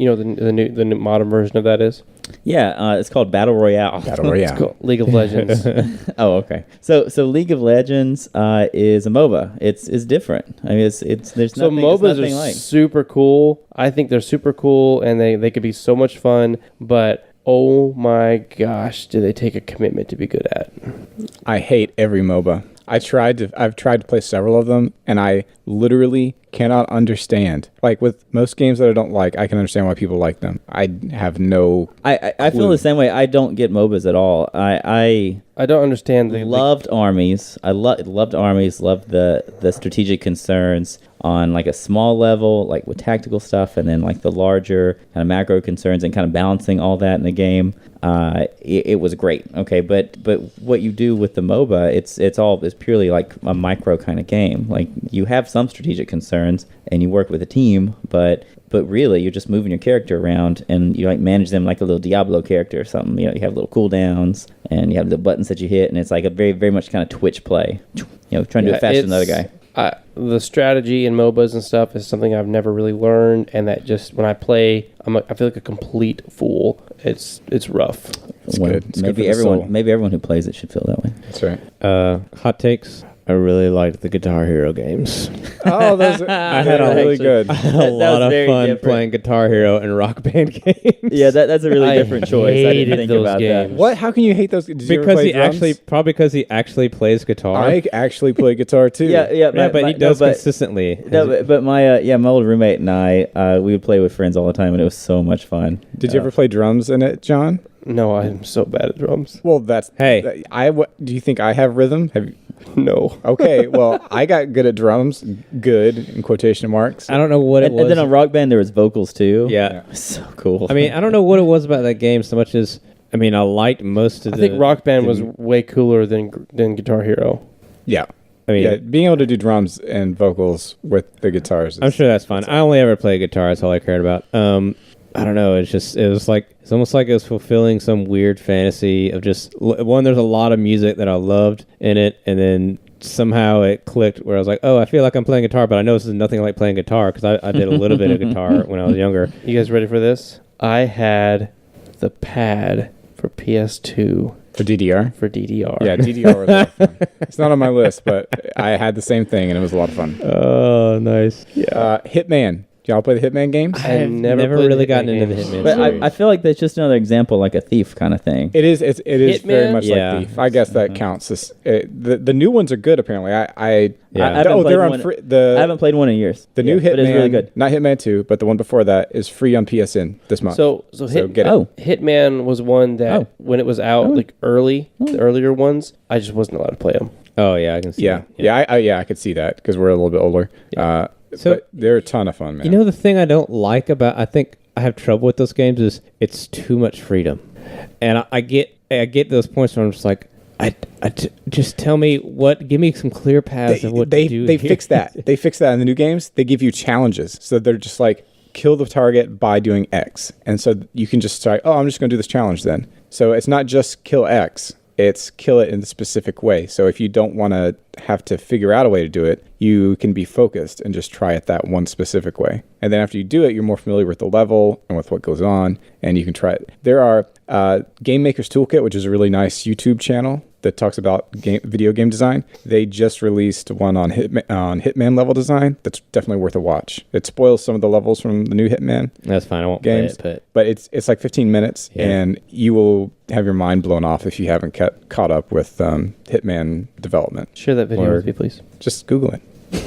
[SPEAKER 5] the new modern version of that is
[SPEAKER 4] yeah, it's called Battle Royale.
[SPEAKER 1] Battle Royale.
[SPEAKER 5] it's called League of Legends.
[SPEAKER 4] Oh, okay. So League of Legends is a MOBA. It's different. I mean, there's
[SPEAKER 5] So
[SPEAKER 4] nothing.
[SPEAKER 5] MOBAs
[SPEAKER 4] it's nothing
[SPEAKER 5] are
[SPEAKER 4] like.
[SPEAKER 5] super cool. I think they're super cool, and they could be so much fun. But oh my gosh, do they take a commitment to be good at?
[SPEAKER 1] I hate every MOBA. I've tried to play several of them, and I literally cannot understand. Like with most games that I don't like, I can understand why people like them. I have no.
[SPEAKER 4] I feel
[SPEAKER 1] clue.
[SPEAKER 4] the same way. I don't get MOBAs at all. I
[SPEAKER 5] I don't understand the
[SPEAKER 4] loved armies. I loved armies. Loved the strategic concerns on like a small level, like with tactical stuff, and then like the larger kind of macro concerns and kind of balancing all that in the game. It was great. Okay, but what you do with the MOBA, it's purely like a micro kind of game. Like you have some strategic concerns and you work with a team, but really you're just moving your character around and you like manage them like a little Diablo character or something. You have little cooldowns and you have the buttons that you hit, and it's like a very, very much kind of Twitch play. Trying to do it faster than the other guy.
[SPEAKER 5] The strategy in MOBAs and stuff is something I've never really learned, and that just when I play, I feel like a complete fool. It's rough.
[SPEAKER 1] It's good. It's good for
[SPEAKER 4] Maybe
[SPEAKER 1] the soul.
[SPEAKER 4] everyone who plays it should feel that way.
[SPEAKER 1] That's right.
[SPEAKER 7] hot takes. I really liked the Guitar Hero games.
[SPEAKER 1] Oh, those are
[SPEAKER 7] I had a
[SPEAKER 1] really
[SPEAKER 4] actually-
[SPEAKER 1] good.
[SPEAKER 7] I had a lot of
[SPEAKER 4] very
[SPEAKER 7] fun
[SPEAKER 4] different.
[SPEAKER 7] playing Guitar Hero and Rock Band games.
[SPEAKER 4] Yeah, that's a really different choice. I
[SPEAKER 5] hated
[SPEAKER 4] didn't think
[SPEAKER 5] those
[SPEAKER 4] about
[SPEAKER 5] games.
[SPEAKER 4] that.
[SPEAKER 1] What? How can you hate those? Did you ever
[SPEAKER 7] because
[SPEAKER 1] play
[SPEAKER 7] he
[SPEAKER 1] drums?
[SPEAKER 7] because he actually plays guitar.
[SPEAKER 1] I actually play guitar too.
[SPEAKER 4] Yeah,
[SPEAKER 7] but he does consistently.
[SPEAKER 4] No, but my my old roommate and I we would play with friends all the time, and it was so much fun.
[SPEAKER 1] Did you ever play drums in it, John?
[SPEAKER 5] No, I'm so bad at drums.
[SPEAKER 1] Well, that's
[SPEAKER 7] Hey.
[SPEAKER 1] Do you think I have rhythm? Have you?
[SPEAKER 5] No.
[SPEAKER 1] Okay, well, I got good at drums. Good in quotation marks.
[SPEAKER 7] I don't know what it was.
[SPEAKER 4] And then on Rock Band there was vocals too.
[SPEAKER 7] yeah.
[SPEAKER 4] So cool.
[SPEAKER 7] I mean, I don't know what it was about that game so much as I liked most of
[SPEAKER 5] I
[SPEAKER 7] the.
[SPEAKER 5] think Rock Band was way cooler than Guitar Hero.
[SPEAKER 1] Yeah.
[SPEAKER 7] I mean,
[SPEAKER 1] Yeah, being able to do drums and vocals with the guitars.
[SPEAKER 7] I'm sure that's fun. I only ever played guitar. That's all I cared about. I don't know. It's almost like it was fulfilling some weird fantasy of just one. There's a lot of music that I loved in it, and then somehow it clicked where I was like, oh, I feel like I'm playing guitar, but I know this is nothing like playing guitar because I did a little bit of guitar when I was younger.
[SPEAKER 5] You guys ready for this? I had the pad for PS2
[SPEAKER 1] For DDR?
[SPEAKER 5] for DDR.
[SPEAKER 1] Yeah, DDR was a lot of fun. It's not on my list, but I had the same thing, and it was a lot of fun.
[SPEAKER 7] Oh, nice.
[SPEAKER 1] Hitman. Y'all play the Hitman games?
[SPEAKER 5] I've
[SPEAKER 7] never
[SPEAKER 5] played
[SPEAKER 7] really
[SPEAKER 5] Hitman
[SPEAKER 7] gotten into the
[SPEAKER 5] games.
[SPEAKER 7] Hitman
[SPEAKER 4] but
[SPEAKER 7] series.
[SPEAKER 4] I feel like that's just another example, like a thief kind of thing.
[SPEAKER 1] It is. It is very
[SPEAKER 5] Hitman?
[SPEAKER 1] much
[SPEAKER 7] Yeah.
[SPEAKER 1] like Thief. I guess that counts. The new ones are good. Apparently,
[SPEAKER 7] Yeah.
[SPEAKER 4] I haven't played
[SPEAKER 1] they're on
[SPEAKER 4] one-
[SPEAKER 1] free.
[SPEAKER 4] I haven't played one in years.
[SPEAKER 1] The new
[SPEAKER 4] but it's
[SPEAKER 1] Hitman,
[SPEAKER 4] really good.
[SPEAKER 1] not Hitman 2, but the one before that is free on PSN this month.
[SPEAKER 5] So
[SPEAKER 1] get it.
[SPEAKER 4] Oh,
[SPEAKER 5] Hitman was one that
[SPEAKER 4] Oh.
[SPEAKER 5] when it was out,
[SPEAKER 4] Oh.
[SPEAKER 5] like the earlier ones, I just wasn't allowed to play them.
[SPEAKER 7] Oh, yeah, I can see
[SPEAKER 1] Yeah,
[SPEAKER 7] that.
[SPEAKER 1] I could see that because we're a little bit older.
[SPEAKER 7] So-
[SPEAKER 1] But they're a ton of fun, man.
[SPEAKER 7] You know, the thing I don't like about, I think I have trouble with those games is it's too much freedom. And I get those points where I'm just like, just tell me give me some clear paths of what to do.
[SPEAKER 1] they
[SPEAKER 7] here.
[SPEAKER 1] fix that. They fix that in the new games. They give you challenges, so they're just like kill the target by doing X, and so you can just start. Oh, I'm just going to do this challenge then. So it's not just kill X. It's kill it in a specific way. So if you don't want to have to figure out a way to do it, you can be focused and just try it that one specific way. And then after you do it, you're more familiar with the level and with what goes on, and you can try it. There are Game Maker's Toolkit, which is a really nice YouTube channel that talks about video game design. They just released one on Hitman level design that's definitely worth a watch. It spoils some of the levels from the new Hitman
[SPEAKER 7] That's fine. I won't
[SPEAKER 1] games,
[SPEAKER 7] play it,
[SPEAKER 1] but it's like 15 minutes,
[SPEAKER 7] Yeah.
[SPEAKER 1] and you will have your mind blown off if you haven't caught up with Hitman development.
[SPEAKER 5] Share that video
[SPEAKER 7] Or-
[SPEAKER 5] with me, please.
[SPEAKER 1] Just Google it.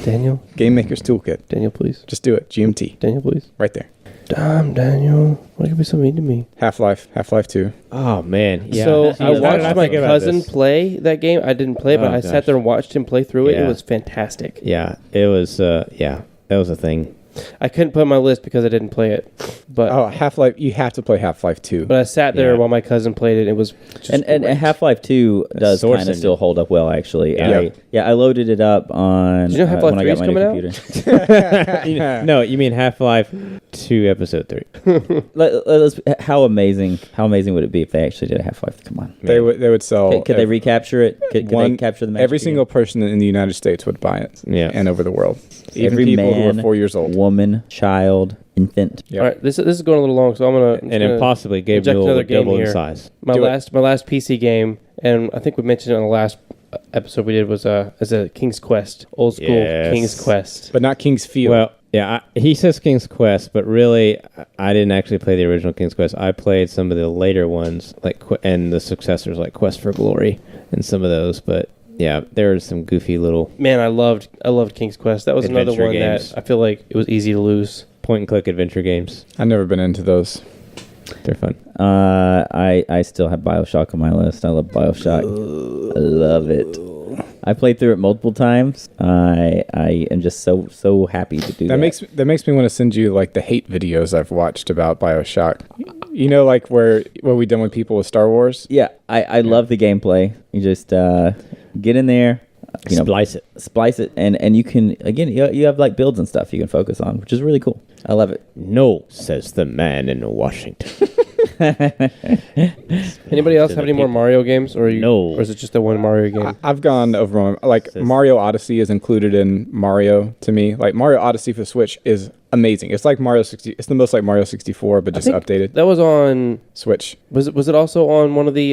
[SPEAKER 5] Daniel,
[SPEAKER 1] Game Maker's Toolkit.
[SPEAKER 5] Daniel, please.
[SPEAKER 1] Just do it. GMT.
[SPEAKER 5] Daniel, please.
[SPEAKER 1] Right there.
[SPEAKER 5] Damn, Daniel. Why you be so mean to me?
[SPEAKER 1] Half-Life 2.
[SPEAKER 7] Oh, man. Yeah.
[SPEAKER 5] So
[SPEAKER 7] Jeez,
[SPEAKER 5] I
[SPEAKER 7] how did
[SPEAKER 5] watched my
[SPEAKER 7] think about
[SPEAKER 5] cousin
[SPEAKER 7] this?
[SPEAKER 5] play that game. I didn't play, but
[SPEAKER 7] Oh,
[SPEAKER 5] I
[SPEAKER 7] gosh.
[SPEAKER 5] sat there and watched him play through it.
[SPEAKER 7] Yeah.
[SPEAKER 5] It was fantastic.
[SPEAKER 7] Yeah, it was, that was a thing.
[SPEAKER 5] I couldn't put it on my list because I didn't play it. But
[SPEAKER 1] Oh, Half-Life. You have to play Half-Life 2.
[SPEAKER 5] but I sat there
[SPEAKER 7] Yeah.
[SPEAKER 5] while my cousin played it. It was just
[SPEAKER 4] And
[SPEAKER 5] great.
[SPEAKER 4] Half-Life 2 does
[SPEAKER 7] Source
[SPEAKER 4] kind of
[SPEAKER 7] engine.
[SPEAKER 4] still hold up well, actually.
[SPEAKER 1] Yeah.
[SPEAKER 4] I loaded it up on
[SPEAKER 5] Did you know Half-Life
[SPEAKER 4] when I
[SPEAKER 5] 3
[SPEAKER 4] got
[SPEAKER 5] is
[SPEAKER 4] my new
[SPEAKER 5] coming out?
[SPEAKER 4] computer.
[SPEAKER 7] No, you mean Half-Life 2, Episode 3.
[SPEAKER 4] How amazing would it be if they actually did a Half-Life? Come on.
[SPEAKER 1] They would sell.
[SPEAKER 4] Could they recapture it? Could they capture the
[SPEAKER 1] Every
[SPEAKER 4] magic
[SPEAKER 1] single person in the United States would buy it.
[SPEAKER 7] Yeah.
[SPEAKER 1] And over the world. Even
[SPEAKER 4] Every
[SPEAKER 1] people who
[SPEAKER 4] man,
[SPEAKER 1] are 4 years old.
[SPEAKER 4] woman, child, infant.
[SPEAKER 1] Yep.
[SPEAKER 5] All right, this is going a little long, so I'm gonna
[SPEAKER 7] And impossibly gave
[SPEAKER 5] inject
[SPEAKER 7] Newell
[SPEAKER 5] another
[SPEAKER 7] would
[SPEAKER 5] game
[SPEAKER 7] double in
[SPEAKER 5] here.
[SPEAKER 7] size.
[SPEAKER 5] my
[SPEAKER 1] Do it.
[SPEAKER 5] last PC game, and I think we mentioned it on the last episode we did was as a King's Quest, old school
[SPEAKER 7] Yes.
[SPEAKER 5] King's Quest.
[SPEAKER 1] But not King's Field.
[SPEAKER 7] Well, yeah, he says King's Quest, but really, I didn't actually play the original King's Quest. I played some of the later ones, and the successors, like Quest for Glory, and some of those. But yeah, there are some goofy little
[SPEAKER 5] Man, I loved King's Quest. That was another
[SPEAKER 7] Adventure
[SPEAKER 5] one
[SPEAKER 7] games.
[SPEAKER 5] that I feel like it was easy to lose.
[SPEAKER 7] point-and-click adventure games.
[SPEAKER 1] I've never been into those.
[SPEAKER 7] They're fun.
[SPEAKER 4] I still have BioShock on my list. I love BioShock. I love it. I played through it multiple times. I am just so happy to do that.
[SPEAKER 1] That makes me want to send you like the hate videos I've watched about BioShock. You know, like where we done with people with Star Wars.
[SPEAKER 4] Yeah, I love the gameplay. You just get in there, splice it, and you can again you have like builds and stuff you can focus on, which is really cool. I love it.
[SPEAKER 7] No, says the man in Washington.
[SPEAKER 5] Anybody else
[SPEAKER 7] To
[SPEAKER 5] have
[SPEAKER 7] the
[SPEAKER 5] any more
[SPEAKER 7] people.
[SPEAKER 5] Mario games, or
[SPEAKER 7] No.
[SPEAKER 5] or is it just the one Mario game?
[SPEAKER 1] I've gone over like Mario Odyssey is included in Mario to me. Like Mario Odyssey for Switch is amazing. It's like Mario 60. It's the most like Mario 64, but just
[SPEAKER 5] think
[SPEAKER 1] updated.
[SPEAKER 5] That was on.
[SPEAKER 1] Switch.
[SPEAKER 5] Was it also on one of the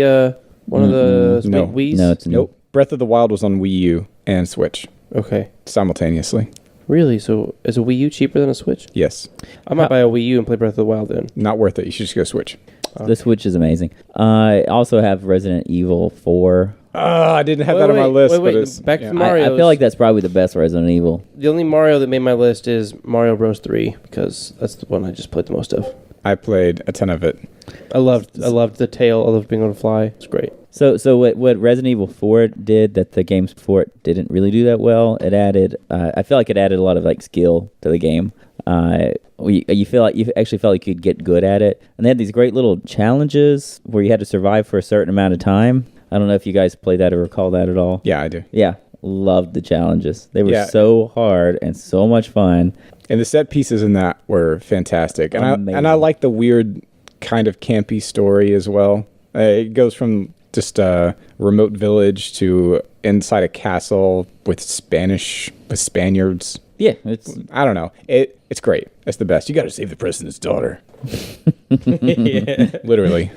[SPEAKER 1] No.
[SPEAKER 5] Wii's?
[SPEAKER 4] No, it's new.
[SPEAKER 1] Nope. Breath of the Wild was on Wii U and Switch
[SPEAKER 5] Okay.
[SPEAKER 1] simultaneously.
[SPEAKER 5] Really? So is a Wii U cheaper than a Switch?
[SPEAKER 1] Yes.
[SPEAKER 5] I might buy a Wii U and play Breath of the Wild then.
[SPEAKER 1] Not worth it. You should just go Switch.
[SPEAKER 4] The Switch is amazing. I also have Resident Evil 4.
[SPEAKER 1] I didn't have that on my list, but it's
[SPEAKER 5] back to
[SPEAKER 1] yeah.
[SPEAKER 5] Mario.
[SPEAKER 4] I feel like that's probably the best Resident Evil.
[SPEAKER 5] The only Mario that made my list is Mario Bros. 3 because that's the one I just played the most of.
[SPEAKER 1] I played a ton of it.
[SPEAKER 5] I loved the tail. I loved being able to fly. It's great.
[SPEAKER 4] So what Resident Evil 4 did that the games before it didn't really do that well, it added, I feel like it added a lot of like skill to the game. You actually felt like you could get good at it. And they had these great little challenges where you had to survive for a certain amount of time. I don't know if you guys played that or recall that at all.
[SPEAKER 1] Yeah, I do.
[SPEAKER 4] Yeah, loved the challenges. They were so hard and so much fun.
[SPEAKER 1] And the set pieces in that were fantastic. And I like the weird kind of campy story as well. It goes from just a remote village to inside a castle with Spaniards.
[SPEAKER 4] Yeah,
[SPEAKER 1] I don't know. It's great. It's the best. You got to save the president's daughter. Literally.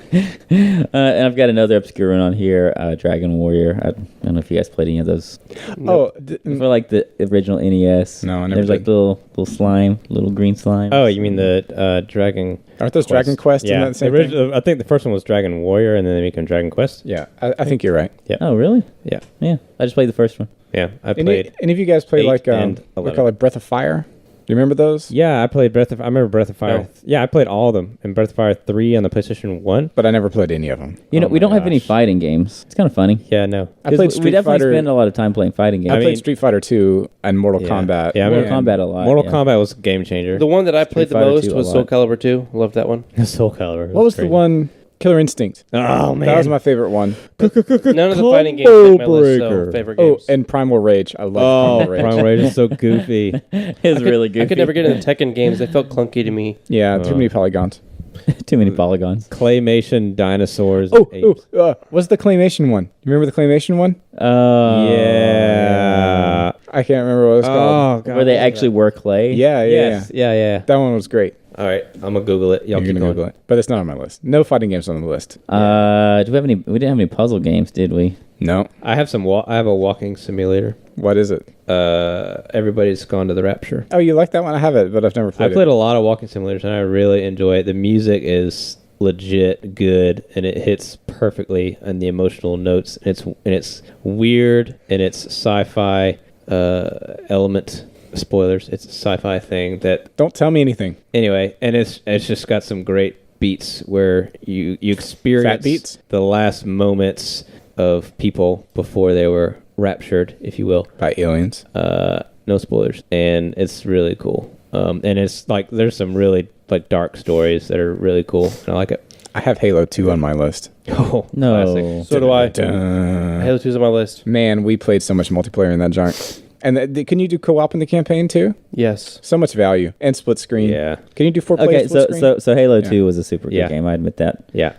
[SPEAKER 4] and I've got another obscure one on here, Dragon Warrior. I don't know if you guys played any of those.
[SPEAKER 1] Nope.
[SPEAKER 4] For like the original NES.
[SPEAKER 1] No, I never
[SPEAKER 4] There's like
[SPEAKER 1] did.
[SPEAKER 4] little slime, little green slime.
[SPEAKER 7] Oh, you mean the Dragon?
[SPEAKER 1] Aren't those Dragon Quest?
[SPEAKER 7] Yeah,
[SPEAKER 1] in that same thing?
[SPEAKER 7] I think the first one was Dragon Warrior, and then they make them Dragon Quest.
[SPEAKER 1] Yeah, I think you're right.
[SPEAKER 7] Yeah.
[SPEAKER 4] Oh, really?
[SPEAKER 7] Yeah.
[SPEAKER 4] Yeah. I just played the first one.
[SPEAKER 7] Yeah, I played.
[SPEAKER 1] Any of you guys play
[SPEAKER 7] 8
[SPEAKER 1] like
[SPEAKER 7] and
[SPEAKER 1] we
[SPEAKER 7] 11.
[SPEAKER 1] call it Breath of Fire? Do you remember those?
[SPEAKER 7] Yeah, I played I remember Breath of Fire.
[SPEAKER 5] No.
[SPEAKER 7] Yeah, I played all of them. And Breath of Fire 3 on the PlayStation 1.
[SPEAKER 1] But I never played any of them.
[SPEAKER 4] You know,
[SPEAKER 7] Oh
[SPEAKER 4] we
[SPEAKER 7] my
[SPEAKER 4] don't have any
[SPEAKER 7] gosh.
[SPEAKER 4] fighting games. It's kind of funny.
[SPEAKER 7] Yeah, no.
[SPEAKER 1] I played
[SPEAKER 4] We
[SPEAKER 1] Street
[SPEAKER 4] definitely
[SPEAKER 1] Fighter.
[SPEAKER 4] spend a lot of time playing fighting games.
[SPEAKER 1] I
[SPEAKER 7] I
[SPEAKER 1] played
[SPEAKER 7] mean-
[SPEAKER 1] Street Fighter 2 and Mortal
[SPEAKER 7] Yeah.
[SPEAKER 1] Kombat.
[SPEAKER 7] Yeah, I
[SPEAKER 4] Mortal
[SPEAKER 7] remember
[SPEAKER 4] Kombat a lot.
[SPEAKER 7] Mortal
[SPEAKER 4] yeah.
[SPEAKER 7] Kombat was a game changer.
[SPEAKER 5] The one that I played the
[SPEAKER 4] Fighter
[SPEAKER 5] most
[SPEAKER 4] 2 a
[SPEAKER 5] was
[SPEAKER 4] lot.
[SPEAKER 5] Soul Calibur 2. Loved that one.
[SPEAKER 7] Soul Calibur.
[SPEAKER 1] What was the one? Killer Instinct.
[SPEAKER 7] Oh, man.
[SPEAKER 1] That was my favorite one.
[SPEAKER 5] None of the fighting games make my list, so
[SPEAKER 7] Breaker.
[SPEAKER 5] favorite
[SPEAKER 1] Oh,
[SPEAKER 5] games.
[SPEAKER 1] and Primal Rage. I love
[SPEAKER 7] Oh,
[SPEAKER 1] Primal Rage.
[SPEAKER 7] Primal Rage is so goofy.
[SPEAKER 4] It's really good.
[SPEAKER 5] I could never get into Tekken games. They felt clunky to me.
[SPEAKER 1] Yeah, too many polygons.
[SPEAKER 4] Too many polygons.
[SPEAKER 7] Claymation dinosaurs.
[SPEAKER 1] Oh,
[SPEAKER 7] and apes.
[SPEAKER 1] what's the claymation one? You remember the claymation one?
[SPEAKER 7] Yeah.
[SPEAKER 1] I can't remember what it was called.
[SPEAKER 7] God.
[SPEAKER 4] Where they actually were clay.
[SPEAKER 1] Yeah.
[SPEAKER 7] Yes. Yeah.
[SPEAKER 1] That one was great.
[SPEAKER 7] All right. I'm going to Google it. Y'all
[SPEAKER 1] You're
[SPEAKER 7] keep
[SPEAKER 1] gonna
[SPEAKER 7] going.
[SPEAKER 1] Google it, but it's not on my list. No fighting games on the list.
[SPEAKER 4] Do we have any? We didn't have any puzzle games, did we?
[SPEAKER 1] No.
[SPEAKER 7] I have I have a walking simulator.
[SPEAKER 1] What is it?
[SPEAKER 7] Everybody's Gone to the Rapture.
[SPEAKER 1] Oh, you like that one? I have it, but I've never
[SPEAKER 7] I
[SPEAKER 1] played
[SPEAKER 7] played
[SPEAKER 1] it.
[SPEAKER 7] a lot of walking simulators, and I really enjoy it. The music is legit good, and it hits perfectly on the emotional notes. And it's weird, and it's sci-fi element. Spoilers. It's a sci-fi thing that
[SPEAKER 1] Don't tell me anything.
[SPEAKER 7] anyway, and it's just got some great beats where you experience
[SPEAKER 1] Fat beats?
[SPEAKER 7] the last moments of people before they were raptured, if you will.
[SPEAKER 1] By aliens.
[SPEAKER 7] No spoilers, and it's really cool. And it's like there's some really like dark stories that are really cool, and I like it.
[SPEAKER 1] I have Halo 2 on my list.
[SPEAKER 7] Oh,
[SPEAKER 4] No.
[SPEAKER 7] classic.
[SPEAKER 5] So do I.
[SPEAKER 1] Dun.
[SPEAKER 5] Halo 2's on my list.
[SPEAKER 1] Man, we played so much multiplayer in that junk. And can you do co-op in the campaign too?
[SPEAKER 5] Yes.
[SPEAKER 1] So much value and split screen.
[SPEAKER 7] Yeah.
[SPEAKER 1] Can you do 4 players
[SPEAKER 4] Okay,
[SPEAKER 1] split screen?
[SPEAKER 4] so Halo
[SPEAKER 1] Yeah.
[SPEAKER 4] 2 was a super good
[SPEAKER 7] Yeah.
[SPEAKER 4] game. I admit that.
[SPEAKER 7] Yeah.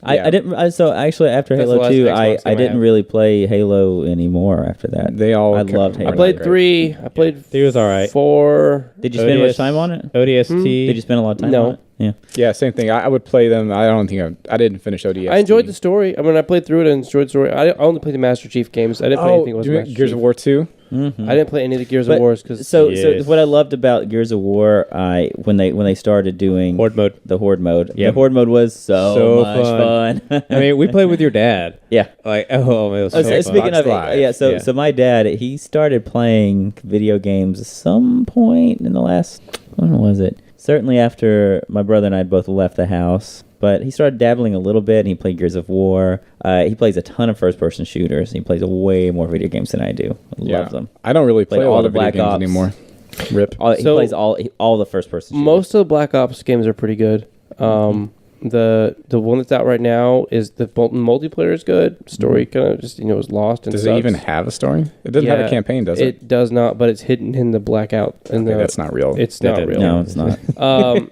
[SPEAKER 1] Yeah.
[SPEAKER 4] I didn't. So actually, after
[SPEAKER 5] That's the
[SPEAKER 4] Halo
[SPEAKER 5] last
[SPEAKER 4] 2,
[SPEAKER 5] Xbox
[SPEAKER 4] I
[SPEAKER 5] game I
[SPEAKER 4] didn't
[SPEAKER 5] have.
[SPEAKER 4] really play Halo anymore after that.
[SPEAKER 1] They all.
[SPEAKER 4] I loved Halo.
[SPEAKER 5] I played
[SPEAKER 1] Great.
[SPEAKER 5] 3. I played
[SPEAKER 7] 3 was all right.
[SPEAKER 5] 4.
[SPEAKER 4] Did you spend much
[SPEAKER 7] ODS
[SPEAKER 4] time on it?
[SPEAKER 7] ODST.
[SPEAKER 4] Did you spend a lot of time
[SPEAKER 5] No.
[SPEAKER 4] on it? Yeah.
[SPEAKER 1] Yeah, same thing. I would play them. I don't think I didn't finish ODS.
[SPEAKER 5] I enjoyed the story. I mean, I played through it and enjoyed the story. I only played the Master Chief games. I didn't play anything
[SPEAKER 1] Oh,
[SPEAKER 5] with
[SPEAKER 1] do you
[SPEAKER 5] Master
[SPEAKER 1] mean Gears
[SPEAKER 5] Chief.
[SPEAKER 1] of War 2?
[SPEAKER 4] Mm-hmm.
[SPEAKER 5] I didn't play any of the Gears
[SPEAKER 4] But-
[SPEAKER 5] of Wars because
[SPEAKER 4] So
[SPEAKER 7] Yes.
[SPEAKER 4] what I loved about Gears of War, when they started doing
[SPEAKER 7] Horde mode.
[SPEAKER 4] the Horde mode,
[SPEAKER 7] Yep.
[SPEAKER 4] the Horde mode was so much fun.
[SPEAKER 7] I mean, we played with your dad.
[SPEAKER 4] yeah.
[SPEAKER 7] Like, oh, it was so fun.
[SPEAKER 4] Speaking of
[SPEAKER 1] Live.
[SPEAKER 4] yeah, so
[SPEAKER 7] Yeah.
[SPEAKER 4] so my dad, he started playing video games at some point in the last, when was it? Certainly after my brother and I had both left the house. But he started dabbling a little bit, and he played Gears of War. He plays a ton of first-person shooters. He plays way more video games than I do. I love them.
[SPEAKER 1] I don't really play
[SPEAKER 4] Played
[SPEAKER 1] a
[SPEAKER 4] all
[SPEAKER 1] lot
[SPEAKER 4] the
[SPEAKER 1] of video
[SPEAKER 4] Black
[SPEAKER 1] games
[SPEAKER 4] Ops.
[SPEAKER 1] anymore. Rip.
[SPEAKER 4] He
[SPEAKER 5] So-
[SPEAKER 4] plays all the first-person shooters.
[SPEAKER 5] most of the Black Ops games are pretty good. The one that's out right now is the multiplayer is good. Story kind of just is lost and
[SPEAKER 1] Does
[SPEAKER 5] sucks.
[SPEAKER 1] it even have a story? It doesn't have
[SPEAKER 5] Yeah,
[SPEAKER 1] a campaign, does it?
[SPEAKER 5] It does not, but it's hidden in the blackout. And
[SPEAKER 1] Okay, that's not real.
[SPEAKER 5] It's
[SPEAKER 7] That
[SPEAKER 5] not
[SPEAKER 7] didn't-
[SPEAKER 5] real.
[SPEAKER 4] No, it's not.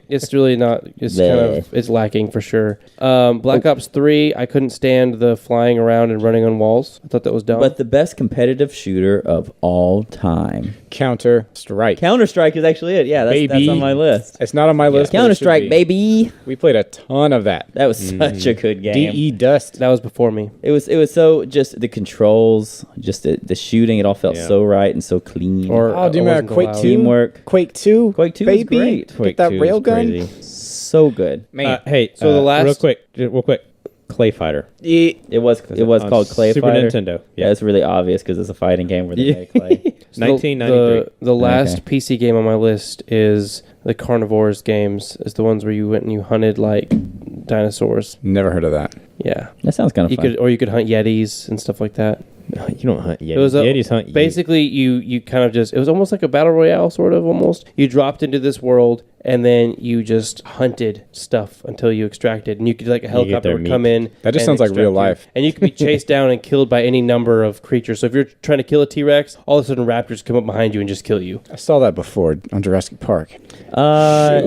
[SPEAKER 5] It's really not. It's kind of it's lacking for sure. Black Ops 3, I couldn't stand the flying around and running on walls. I thought that was dumb.
[SPEAKER 4] But the best competitive shooter of all time.
[SPEAKER 1] Counter Strike.
[SPEAKER 4] Counter-Strike is actually it. Yeah, that's
[SPEAKER 1] Baby.
[SPEAKER 4] on my list.
[SPEAKER 1] It's not on my list. but it should
[SPEAKER 4] Counter-Strike,
[SPEAKER 1] be.
[SPEAKER 4] baby.
[SPEAKER 1] We played a ton ton of that.
[SPEAKER 4] That was such a good game.
[SPEAKER 1] DE Dust.
[SPEAKER 5] That was before me.
[SPEAKER 4] It was so just the controls, just the shooting. It all felt so right and so clean.
[SPEAKER 1] Oh, do you remember Quake 2?
[SPEAKER 4] Teamwork.
[SPEAKER 1] Quake 2?
[SPEAKER 4] Quake 2
[SPEAKER 1] baby.
[SPEAKER 4] was great.
[SPEAKER 1] Get
[SPEAKER 7] Quake
[SPEAKER 1] that
[SPEAKER 7] 2 is
[SPEAKER 1] railgun.
[SPEAKER 7] crazy.
[SPEAKER 4] So good.
[SPEAKER 1] Man.
[SPEAKER 7] Hey,
[SPEAKER 5] So the last-
[SPEAKER 7] real quick, Clay Fighter.
[SPEAKER 4] It was
[SPEAKER 7] on
[SPEAKER 4] called Clay
[SPEAKER 7] Super
[SPEAKER 4] Fighter.
[SPEAKER 7] Nintendo.
[SPEAKER 4] Yeah, it's really obvious because it's a fighting game where they make clay.
[SPEAKER 5] So the-
[SPEAKER 7] 1993.
[SPEAKER 5] The last PC game on my list is the Carnivores games. Is the ones where you went and you hunted like dinosaurs.
[SPEAKER 1] Never heard of that.
[SPEAKER 5] Yeah,
[SPEAKER 4] That sounds kind of
[SPEAKER 5] you
[SPEAKER 4] fun.
[SPEAKER 5] could hunt Yetis and stuff like that.
[SPEAKER 7] You don't hunt Yetis.
[SPEAKER 5] It was
[SPEAKER 7] Yetis hunt you.
[SPEAKER 5] basically you kind of just, it was almost like a battle royale sort of almost. You dropped into this world and then you just hunted stuff until you extracted, and you could like a helicopter
[SPEAKER 7] their
[SPEAKER 5] would
[SPEAKER 7] meat.
[SPEAKER 5] come in.
[SPEAKER 1] That just
[SPEAKER 5] and
[SPEAKER 1] sounds like real
[SPEAKER 5] extract you.
[SPEAKER 1] life.
[SPEAKER 5] And you could be chased down and killed by any number of creatures. So if you're trying to kill a T-Rex, all of a sudden raptors come up behind you and just kill you.
[SPEAKER 1] I saw that before on Jurassic Park.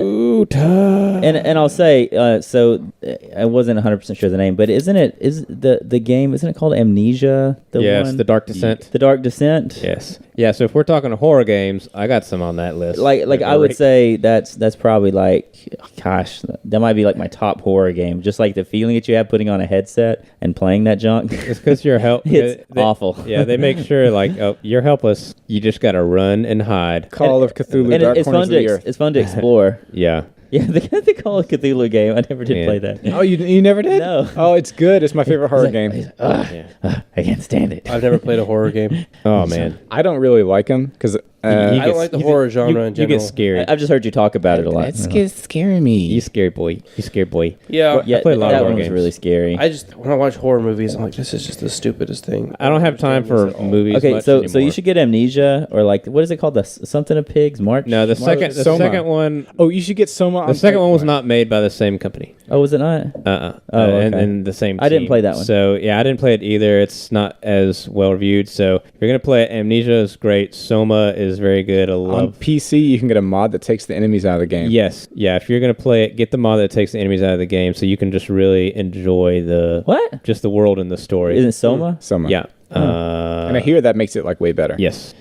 [SPEAKER 4] And I'll say, so I wasn't 100% sure of the name, but is the game, isn't it called Amnesia?
[SPEAKER 7] Yes, The Dark Descent.
[SPEAKER 4] The Dark Descent?
[SPEAKER 7] Yes. Yeah, so if we're talking horror games, I got some on that list.
[SPEAKER 4] Like I would say that's probably like, gosh, that might be like my top horror game. Just like the feeling that you have putting on a headset and playing that junk.
[SPEAKER 7] It's because you're
[SPEAKER 4] It's awful.
[SPEAKER 7] Yeah, they make sure like, oh, you're helpless. You just got to run and hide.
[SPEAKER 1] Call of Cthulhu,
[SPEAKER 4] And
[SPEAKER 1] Dark
[SPEAKER 4] it's
[SPEAKER 1] Corners
[SPEAKER 4] fun
[SPEAKER 1] of the Earth.
[SPEAKER 4] it's fun to explore.
[SPEAKER 7] Yeah.
[SPEAKER 4] Yeah, the Call of Cthulhu game. I never did
[SPEAKER 7] Yeah.
[SPEAKER 4] play that.
[SPEAKER 1] Oh, you never did?
[SPEAKER 4] No.
[SPEAKER 1] Oh, it's good. It's my favorite horror game.
[SPEAKER 7] Yeah.
[SPEAKER 4] I can't stand it.
[SPEAKER 5] I've never played a horror game.
[SPEAKER 7] Oh, man.
[SPEAKER 1] I don't really like them because
[SPEAKER 5] I don't like the horror genre in
[SPEAKER 7] You
[SPEAKER 5] general.
[SPEAKER 7] get scared.
[SPEAKER 4] I've just heard you talk about it a lot.
[SPEAKER 1] scaring me.
[SPEAKER 7] You scared boy. You scared boy.
[SPEAKER 5] Yeah,
[SPEAKER 4] Yeah,
[SPEAKER 7] I play a lot of
[SPEAKER 4] that
[SPEAKER 7] horror
[SPEAKER 4] one was
[SPEAKER 7] games.
[SPEAKER 4] really scary.
[SPEAKER 5] I just, when I watch horror movies, I'm like, this is just the stupidest thing.
[SPEAKER 7] I don't have time for movies.
[SPEAKER 4] Okay,
[SPEAKER 7] much
[SPEAKER 4] so
[SPEAKER 7] anymore.
[SPEAKER 4] you should get Amnesia or like what is it called? Something of Pigs? March?
[SPEAKER 7] No, the
[SPEAKER 1] Soma.
[SPEAKER 7] second one.
[SPEAKER 1] Oh, you should get Soma.
[SPEAKER 7] The second one was not made by the same company.
[SPEAKER 4] Oh, was it not?
[SPEAKER 7] Oh,
[SPEAKER 4] okay.
[SPEAKER 7] and the same.
[SPEAKER 4] I didn't
[SPEAKER 7] team.
[SPEAKER 4] play that one.
[SPEAKER 7] So yeah, I didn't play it either. It's not as well reviewed. So if you're gonna play it, Amnesia is great. Soma is very good. I
[SPEAKER 1] On
[SPEAKER 7] love.
[SPEAKER 1] PC, you can get a mod that takes the enemies out of the game.
[SPEAKER 7] Yes, yeah. If you're gonna play it, get the mod that takes the enemies out of the game, so you can just really enjoy
[SPEAKER 4] What?
[SPEAKER 7] just the world and the story.
[SPEAKER 4] Isn't it Soma?
[SPEAKER 1] Soma.
[SPEAKER 7] Yeah.
[SPEAKER 1] And I hear that makes it like way better.
[SPEAKER 7] Yes.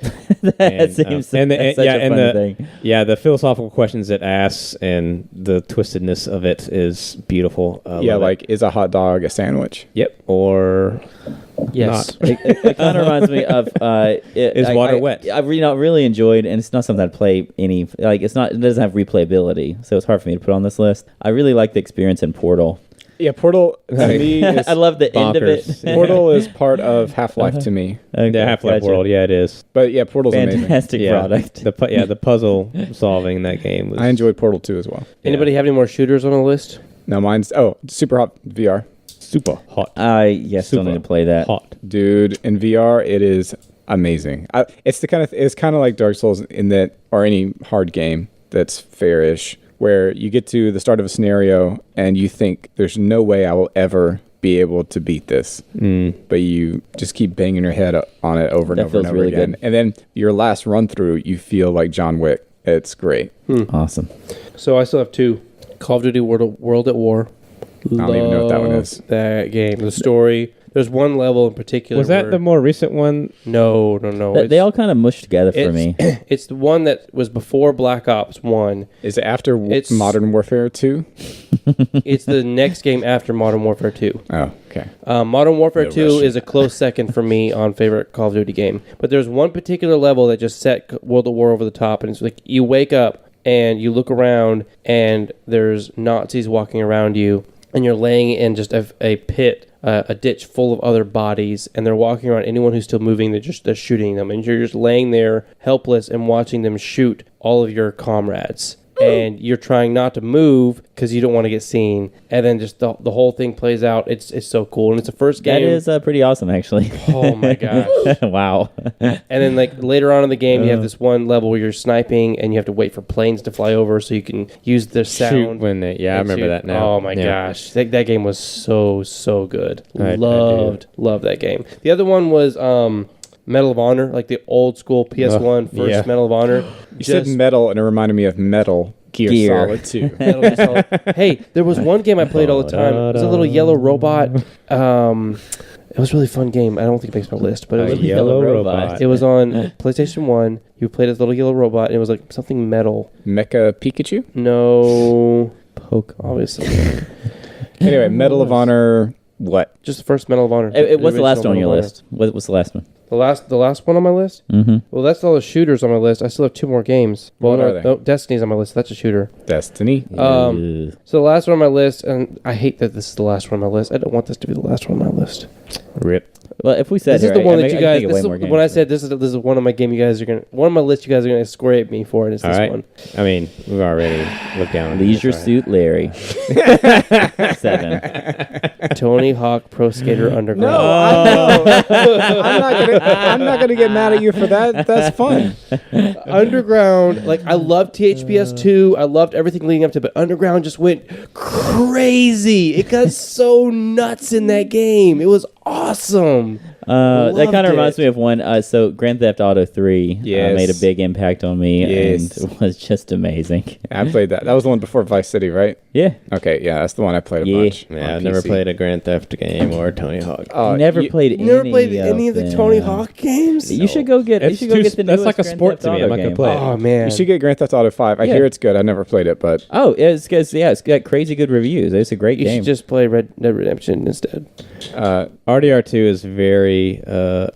[SPEAKER 4] That seems
[SPEAKER 7] and the,
[SPEAKER 4] that's such
[SPEAKER 7] yeah,
[SPEAKER 4] a
[SPEAKER 7] and
[SPEAKER 4] funny
[SPEAKER 7] the
[SPEAKER 4] thing.
[SPEAKER 7] yeah, the philosophical questions it asks and the twistedness of it is beautiful.
[SPEAKER 1] Yeah,
[SPEAKER 7] Love it.
[SPEAKER 1] like is a hot dog a sandwich?
[SPEAKER 7] Yep. Or
[SPEAKER 5] Yes.
[SPEAKER 7] not.
[SPEAKER 4] It kind of reminds me of
[SPEAKER 7] Is water wet?
[SPEAKER 4] I've really enjoyed, and it's not something I play any like. It doesn't have replayability, so it's hard for me to put on this list. I really like the experience in Portal.
[SPEAKER 1] Yeah, Portal to me is
[SPEAKER 4] I love the end of it.
[SPEAKER 7] bonkers.
[SPEAKER 1] Portal is part of Half-Life to me.
[SPEAKER 4] Okay,
[SPEAKER 7] The Half-Life
[SPEAKER 4] gotcha.
[SPEAKER 7] world, yeah, it is.
[SPEAKER 1] But yeah, Portal's amazing.
[SPEAKER 4] Fantastic
[SPEAKER 7] Yeah,
[SPEAKER 4] product.
[SPEAKER 7] the puzzle solving in that game was.
[SPEAKER 1] I enjoyed Portal 2 as well.
[SPEAKER 5] Anybody have any more shooters on the list?
[SPEAKER 1] No, mine's Super Hot VR.
[SPEAKER 7] super hot.
[SPEAKER 4] I still
[SPEAKER 7] Super
[SPEAKER 4] need to play that.
[SPEAKER 7] Hot.
[SPEAKER 1] Dude, in VR it is amazing. It's kind of like Dark Souls in that, or any hard game that's fair-ish, where you get to the start of a scenario and you think there's no way I will ever be able to beat this. But you just keep banging your head on it over and
[SPEAKER 4] That
[SPEAKER 1] over and
[SPEAKER 4] feels
[SPEAKER 1] over
[SPEAKER 4] really
[SPEAKER 1] again.
[SPEAKER 4] good.
[SPEAKER 1] And then your last run through, you feel like John Wick. It's great.
[SPEAKER 4] Awesome.
[SPEAKER 5] So I still have two. Call of Duty World at War.
[SPEAKER 1] I don't even know what that one is.
[SPEAKER 5] That game. The story. There's one level in particular.
[SPEAKER 7] Was that
[SPEAKER 5] where-
[SPEAKER 7] the more recent one?
[SPEAKER 5] No.
[SPEAKER 4] They all kind of mushed together for
[SPEAKER 5] it's-
[SPEAKER 4] me.
[SPEAKER 5] It's the one that was before Black Ops 1.
[SPEAKER 1] Is it after
[SPEAKER 5] It's-
[SPEAKER 1] Modern Warfare 2?
[SPEAKER 5] It's the next game after Modern Warfare 2.
[SPEAKER 1] Oh, okay.
[SPEAKER 5] Modern Warfare
[SPEAKER 1] No
[SPEAKER 5] 2
[SPEAKER 1] Russian.
[SPEAKER 5] is a close second for me on favorite Call of Duty game. But there's one particular level that just set World at War over the top. And it's like you wake up and you look around and there's Nazis walking around you. And you're laying in just a pit, a ditch full of other bodies. And they're walking around. Anyone who's still moving, they're shooting them. And you're just laying there helpless and watching them shoot all of your comrades. And you're trying not to move because you don't want to get seen. And then just the whole thing plays out. It's so cool. And it's the first game.
[SPEAKER 4] That is pretty awesome, actually.
[SPEAKER 5] Oh my gosh.
[SPEAKER 4] Wow.
[SPEAKER 5] And then like later on in the game, you have this one level where you're sniping and you have to wait for planes to fly over so you can use their sound.
[SPEAKER 7] Shoot when they, yeah, I
[SPEAKER 5] and
[SPEAKER 7] remember
[SPEAKER 5] shoot.
[SPEAKER 7] that now.
[SPEAKER 5] Oh my
[SPEAKER 7] Yeah.
[SPEAKER 5] gosh. That game was so good.
[SPEAKER 7] I
[SPEAKER 5] Loved that game. The other one was Medal of Honor, like the old school PS1 first
[SPEAKER 7] yeah.
[SPEAKER 5] Medal of Honor.
[SPEAKER 1] You said metal, and it reminded me of Metal Gear Solid 2.
[SPEAKER 5] Metal Gear Solid. Hey, there was one game I played all the time. It was a little yellow robot. It was a really fun game. I don't think it makes my list, but it was
[SPEAKER 7] Yellow robot.
[SPEAKER 5] It was on PlayStation 1. You played as a little yellow robot, and it was like something metal.
[SPEAKER 1] Mecha Pikachu?
[SPEAKER 5] No,
[SPEAKER 4] Poke.
[SPEAKER 5] obviously.
[SPEAKER 1] Anyway, Medal of Honor. What?
[SPEAKER 5] Just the first Medal of Honor.
[SPEAKER 4] What's the last
[SPEAKER 5] original
[SPEAKER 4] one on your
[SPEAKER 5] Medal of
[SPEAKER 4] list? What's the last one?
[SPEAKER 5] Honor. The last one on my list?
[SPEAKER 4] Mm-hmm.
[SPEAKER 5] Well, that's all the shooters on my list. I still have 2 more games. Well,
[SPEAKER 1] What are they?
[SPEAKER 5] No, Destiny's on my list. That's a shooter.
[SPEAKER 1] Destiny.
[SPEAKER 4] Ugh.
[SPEAKER 5] So the last one on my list, and I hate that this is the last one on my list. I don't want this to be the last one on my list.
[SPEAKER 7] Rip.
[SPEAKER 4] Well, if we said
[SPEAKER 5] This is the
[SPEAKER 4] here,
[SPEAKER 5] one
[SPEAKER 4] I
[SPEAKER 5] that
[SPEAKER 4] can
[SPEAKER 5] you guys.
[SPEAKER 4] think of
[SPEAKER 5] This
[SPEAKER 4] way
[SPEAKER 5] is,
[SPEAKER 4] more games,
[SPEAKER 5] when I
[SPEAKER 4] but-
[SPEAKER 5] said this is one of my game, you guys are gonna one of my lists. You guys are gonna scrape me for it. Is
[SPEAKER 7] All
[SPEAKER 5] this
[SPEAKER 7] right.
[SPEAKER 5] one?
[SPEAKER 7] I mean, we've already looked down. on
[SPEAKER 4] Leisure
[SPEAKER 7] this, right?
[SPEAKER 4] Suit Larry. 7.
[SPEAKER 5] Tony Hawk Pro Skater Underground.
[SPEAKER 1] No, I'm not gonna get mad at you for that. That's fun.
[SPEAKER 5] Underground, like I loved THPS 2. I loved everything leading up to it, but Underground just went crazy. It got so nuts in that game. It was awesome.
[SPEAKER 4] That kind
[SPEAKER 5] Loved
[SPEAKER 4] of reminds
[SPEAKER 5] it.
[SPEAKER 4] me of one. So Grand Theft Auto 3
[SPEAKER 1] Yes.
[SPEAKER 4] made a big impact on me,
[SPEAKER 1] Yes.
[SPEAKER 4] and it was just amazing.
[SPEAKER 1] I played that. That was the one before Vice City, right?
[SPEAKER 4] Yeah.
[SPEAKER 1] Okay, yeah, that's the one I played a
[SPEAKER 4] Yeah.
[SPEAKER 1] bunch.
[SPEAKER 7] Yeah,
[SPEAKER 1] on
[SPEAKER 7] I've never
[SPEAKER 1] PC.
[SPEAKER 7] played a Grand Theft game or Tony Hawk.
[SPEAKER 4] Never played
[SPEAKER 5] You never
[SPEAKER 4] any
[SPEAKER 5] played any of the
[SPEAKER 4] them.
[SPEAKER 5] Tony Hawk games?
[SPEAKER 4] You should go get. You
[SPEAKER 7] It's
[SPEAKER 4] should go
[SPEAKER 7] too
[SPEAKER 4] get the
[SPEAKER 7] sp- that's
[SPEAKER 4] newest
[SPEAKER 7] like a
[SPEAKER 4] Grand
[SPEAKER 7] sport
[SPEAKER 4] Theft
[SPEAKER 7] to me.
[SPEAKER 4] Auto
[SPEAKER 7] I'm not gonna
[SPEAKER 4] game.
[SPEAKER 7] play it.
[SPEAKER 5] Oh man,
[SPEAKER 1] You should get Grand Theft Auto 5. I
[SPEAKER 4] Yeah.
[SPEAKER 1] hear it's good. I never played it, but
[SPEAKER 4] Oh, it's got crazy good reviews. It's a great
[SPEAKER 5] You
[SPEAKER 4] game.
[SPEAKER 5] should just play Red Dead Redemption instead.
[SPEAKER 7] RDR2 is very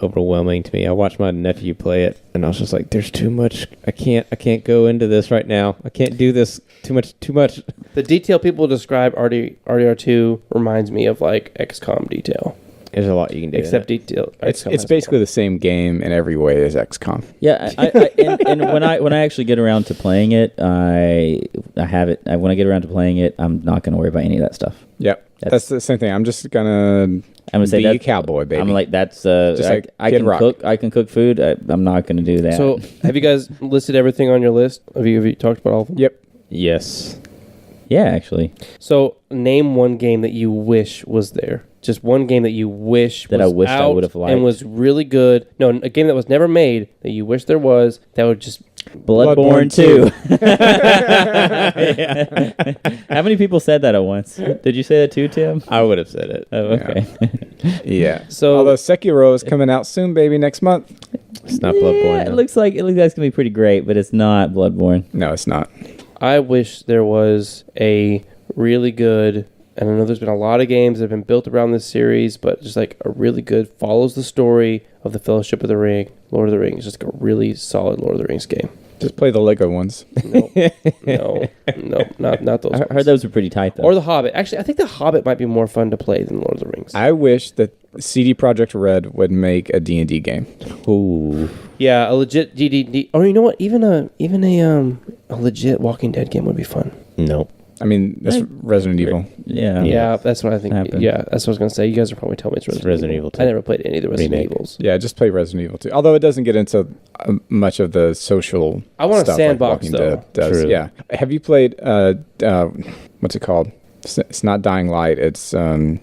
[SPEAKER 7] overwhelming to me. I watched my nephew play it, and I was just like, "There's too much. I can't go into this right now. I can't do this. Too much."
[SPEAKER 5] The detail people describe RDR2 reminds me of like XCOM detail,
[SPEAKER 7] There's a lot you can do.
[SPEAKER 5] except detail.
[SPEAKER 1] it's
[SPEAKER 5] XCOM
[SPEAKER 1] it's
[SPEAKER 5] has
[SPEAKER 1] basically the same game in every way as XCOM.
[SPEAKER 4] Yeah, and when I actually get around to playing it, I have it. When I get around to playing it, I'm not going to worry about any of that stuff.
[SPEAKER 1] Yep, that's the same thing. I'm just gonna
[SPEAKER 4] I'm gonna say
[SPEAKER 1] be a
[SPEAKER 4] that
[SPEAKER 1] cowboy, baby.
[SPEAKER 4] I'm like that's
[SPEAKER 1] Just like
[SPEAKER 4] I
[SPEAKER 1] Kid
[SPEAKER 4] can
[SPEAKER 1] Rock.
[SPEAKER 4] cook. I can cook food. I'm not going to do that.
[SPEAKER 5] So, have you guys listed everything on your list? Have you talked about all of them?
[SPEAKER 1] Yep.
[SPEAKER 7] Yes.
[SPEAKER 4] yeah, actually,
[SPEAKER 5] So, name one game that you wish was there. Just one game that you wish
[SPEAKER 4] That
[SPEAKER 5] was
[SPEAKER 4] I wished I
[SPEAKER 5] out
[SPEAKER 4] would've liked.
[SPEAKER 5] and was really good. No, a game that was never made that you wish there was. That would just
[SPEAKER 4] Bloodborne
[SPEAKER 1] Bloodborne
[SPEAKER 4] 2. How many people said that at once? Did you say that too, Tim?
[SPEAKER 7] I would have said it.
[SPEAKER 4] Oh, okay.
[SPEAKER 1] Yeah.
[SPEAKER 5] So-
[SPEAKER 1] although Sekiro is coming out soon, baby, next month.
[SPEAKER 7] It's not Bloodborne.
[SPEAKER 4] Yeah, it
[SPEAKER 7] though.
[SPEAKER 4] looks like it's gonna be pretty great, but it's not Bloodborne.
[SPEAKER 1] No, it's not.
[SPEAKER 5] I wish there was a really good, and I know there's been a lot of games that have been built around this series, but just like a really good, follows the story of the Fellowship of the Ring, Lord of the Rings, just like a really solid Lord of the Rings game.
[SPEAKER 1] Just play the Lego ones.
[SPEAKER 5] No, not those
[SPEAKER 4] I
[SPEAKER 5] ones.
[SPEAKER 4] heard those were pretty tight though.
[SPEAKER 5] Or The Hobbit. Actually, I think The Hobbit might be more fun to play than Lord of the Rings.
[SPEAKER 1] I wish that CD Projekt Red would make a D&D game.
[SPEAKER 4] Ooh.
[SPEAKER 5] Yeah, a legit DDD. Or you know what? Even a legit Walking Dead game would be fun.
[SPEAKER 7] Nope.
[SPEAKER 1] I mean, that's Resident Evil.
[SPEAKER 4] Yeah.
[SPEAKER 5] Yeah, that's what I think.
[SPEAKER 4] Happen.
[SPEAKER 5] Yeah, that's what I was gonna say. You guys are probably telling me it's Resident
[SPEAKER 7] Resident Evil
[SPEAKER 5] I never played any of the Resident
[SPEAKER 7] Remake.
[SPEAKER 5] Evils.
[SPEAKER 1] Yeah, just play Resident Evil 2. Although it doesn't get into much of the social
[SPEAKER 5] I want a
[SPEAKER 1] stuff
[SPEAKER 5] sandbox,
[SPEAKER 1] like
[SPEAKER 5] though.
[SPEAKER 1] Walking Dead does.
[SPEAKER 7] True.
[SPEAKER 1] Yeah. Have you played, what's it called? It's not Dying Light. It's
[SPEAKER 7] Dead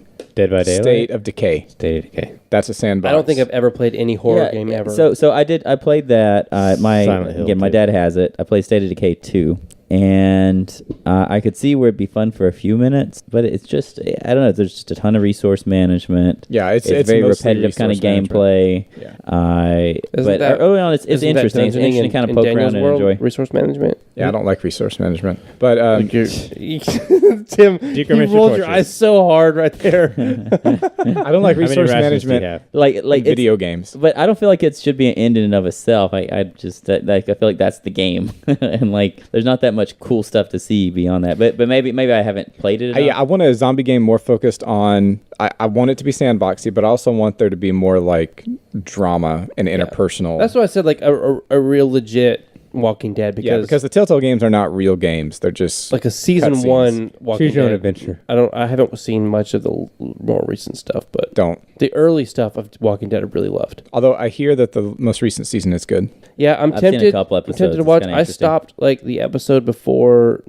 [SPEAKER 7] by Daylight.
[SPEAKER 1] State of Decay.
[SPEAKER 7] State of Decay.
[SPEAKER 1] That's a sandbox.
[SPEAKER 5] I don't think I've ever played any horror game ever.
[SPEAKER 4] So I played that. My
[SPEAKER 7] Silent Hill,
[SPEAKER 4] dad
[SPEAKER 7] too.
[SPEAKER 4] has it. I played State of Decay 2, and I could see where it'd be fun for a few minutes, but it's just I don't know. There's just a ton of resource management.
[SPEAKER 1] Yeah, it's
[SPEAKER 4] very
[SPEAKER 1] mostly
[SPEAKER 4] repetitive kind of
[SPEAKER 1] resource management.
[SPEAKER 4] gameplay.
[SPEAKER 1] Yeah.
[SPEAKER 5] Isn't
[SPEAKER 4] But
[SPEAKER 5] that-
[SPEAKER 4] early on, it's
[SPEAKER 5] Isn't that
[SPEAKER 4] interesting. It's
[SPEAKER 5] dungeoning
[SPEAKER 4] interesting to
[SPEAKER 5] in-
[SPEAKER 4] kind of
[SPEAKER 5] in
[SPEAKER 4] poke
[SPEAKER 5] Daniel's
[SPEAKER 4] around and
[SPEAKER 5] world,
[SPEAKER 4] enjoy.
[SPEAKER 5] resource management.
[SPEAKER 1] Yeah, I don't like resource management. But
[SPEAKER 5] Like you're, Tim, you
[SPEAKER 7] Decommission
[SPEAKER 5] rolled your
[SPEAKER 7] torches.
[SPEAKER 5] eyes so hard right there.
[SPEAKER 1] I don't like
[SPEAKER 7] How many
[SPEAKER 1] resource
[SPEAKER 7] rations do you
[SPEAKER 1] management
[SPEAKER 7] have?
[SPEAKER 4] Like
[SPEAKER 1] in
[SPEAKER 4] it's-
[SPEAKER 1] video games.
[SPEAKER 4] But I don't feel like it should be an end in and of itself. I just I feel like that's the game, and like there's not that much cool stuff to see beyond that. But maybe I haven't played it enough.
[SPEAKER 1] I want a zombie game more focused on. I want it to be sandboxy, but I also want there to be more like drama and interpersonal.
[SPEAKER 5] That's why I said like a real legit Walking Dead
[SPEAKER 1] because the Telltale games are not real games. They're just
[SPEAKER 5] like a season
[SPEAKER 1] cutscenes.
[SPEAKER 5] 1 Walking
[SPEAKER 7] Choose your own
[SPEAKER 5] Dead.
[SPEAKER 7] adventure.
[SPEAKER 5] I haven't seen much of the more recent stuff, but
[SPEAKER 1] Don't.
[SPEAKER 5] the early stuff of Walking Dead I really loved.
[SPEAKER 1] Although I hear that the most recent season is good.
[SPEAKER 5] Yeah, I'm
[SPEAKER 4] I've seen a
[SPEAKER 5] tempted.
[SPEAKER 4] couple
[SPEAKER 5] I'm tempted
[SPEAKER 4] episodes.
[SPEAKER 5] to
[SPEAKER 4] It's
[SPEAKER 5] watch.
[SPEAKER 4] kinda
[SPEAKER 5] I
[SPEAKER 4] interesting.
[SPEAKER 5] stopped like the episode before.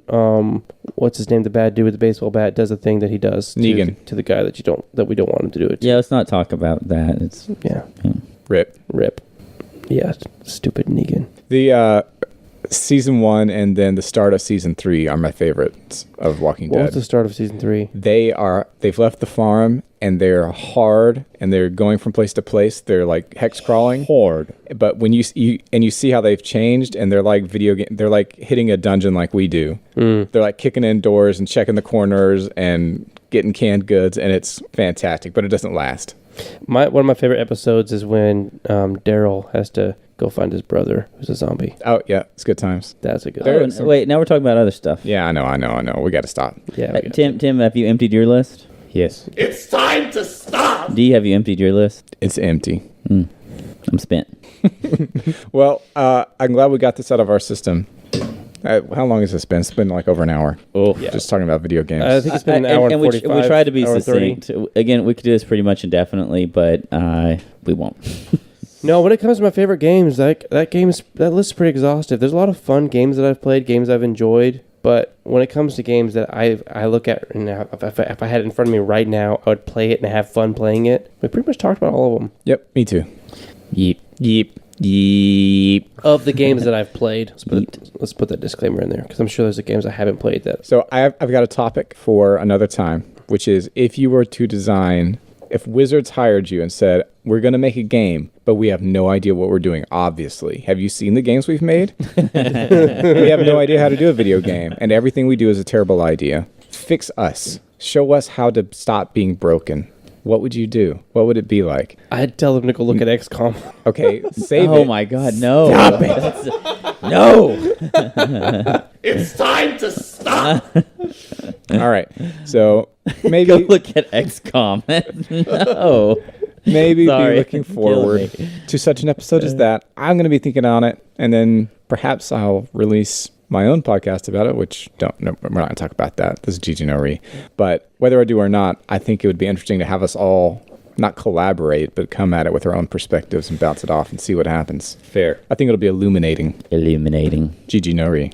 [SPEAKER 5] What's his name? The bad dude with the baseball bat does the thing that he does.
[SPEAKER 1] Negan.
[SPEAKER 5] to the guy that we don't want him to do it. to.
[SPEAKER 4] Yeah, let's not talk about that. It's
[SPEAKER 5] Yeah.
[SPEAKER 1] Rip.
[SPEAKER 5] Rip. Yeah. Stupid Negan.
[SPEAKER 1] The season 1 and then the start of season 3 are my favorites of Walking
[SPEAKER 5] What
[SPEAKER 1] Dead.
[SPEAKER 5] was the start of season 3?
[SPEAKER 1] They've left the farm and they're hard and they're going from place to place. They're like hex crawling.
[SPEAKER 7] Horde.
[SPEAKER 1] But when you see how they've changed and they're like they're like hitting a dungeon like we do. They're like kicking in doors and checking the corners and getting canned goods, and it's fantastic, but it doesn't last.
[SPEAKER 5] One of my favorite episodes is when Daryl has to go find his brother who's a zombie.
[SPEAKER 1] Oh, yeah, it's good times.
[SPEAKER 5] That's a good
[SPEAKER 1] There
[SPEAKER 5] one.
[SPEAKER 1] is-
[SPEAKER 4] Wait, now we're talking about other stuff.
[SPEAKER 1] Yeah, I know. We got to stop.
[SPEAKER 5] Yeah, we got
[SPEAKER 4] Tim, have you emptied your list?
[SPEAKER 3] Yes.
[SPEAKER 4] D, have you emptied your list?
[SPEAKER 1] It's empty.
[SPEAKER 4] I'm spent.
[SPEAKER 1] Well, I'm glad we got this out of our system. How long has this been? It's been like over an hour.
[SPEAKER 3] Oh,
[SPEAKER 1] Just talking about video games.
[SPEAKER 5] I think it's been an hour and
[SPEAKER 4] we
[SPEAKER 5] 45.
[SPEAKER 4] try to be
[SPEAKER 5] hour and 30.
[SPEAKER 4] succinct. Again, we could do this pretty much indefinitely, but we won't.
[SPEAKER 5] No, when it comes to my favorite games, that list is pretty exhaustive. There's a lot of fun games that I've played, games I've enjoyed, but when it comes to games that I look at, and if I had it in front of me right now, I would play it and have fun playing it. We pretty much talked about all of them.
[SPEAKER 1] Yep, me too.
[SPEAKER 3] Yeep.
[SPEAKER 5] Of the games that I've played. Let's put that disclaimer in there, because I'm sure there's the games I haven't played that.
[SPEAKER 1] So I've got a topic for another time, which is if you were to design, if Wizards hired you and said, we're going to make a game, but we have no idea what we're doing, obviously. Have you seen the games we've made? We have no idea how to do a video game, and everything we do is a terrible idea. Fix us. Show us how to stop being broken. What would you do? What would it be like?
[SPEAKER 5] I'd tell them to go look at XCOM.
[SPEAKER 1] Okay, save it.
[SPEAKER 4] Oh my God, no!
[SPEAKER 1] Stop it.
[SPEAKER 4] No!
[SPEAKER 5] It's time to stop.
[SPEAKER 1] All right. So
[SPEAKER 4] Go
[SPEAKER 1] maybe
[SPEAKER 4] look at XCOM. No.
[SPEAKER 1] maybe
[SPEAKER 4] Sorry.
[SPEAKER 1] be looking
[SPEAKER 4] Kill
[SPEAKER 1] forward
[SPEAKER 4] me.
[SPEAKER 1] to such an episode as that. I'm going to be thinking on it, and then perhaps I'll release my own podcast about it, which we're not going to talk about that. This is GG No Re. But whether I do or not, I think it would be interesting to have us all not collaborate, but come at it with our own perspectives and bounce it off and see what happens.
[SPEAKER 3] Fair.
[SPEAKER 1] I think it'll be illuminating.
[SPEAKER 4] Illuminating.
[SPEAKER 1] GG No Re.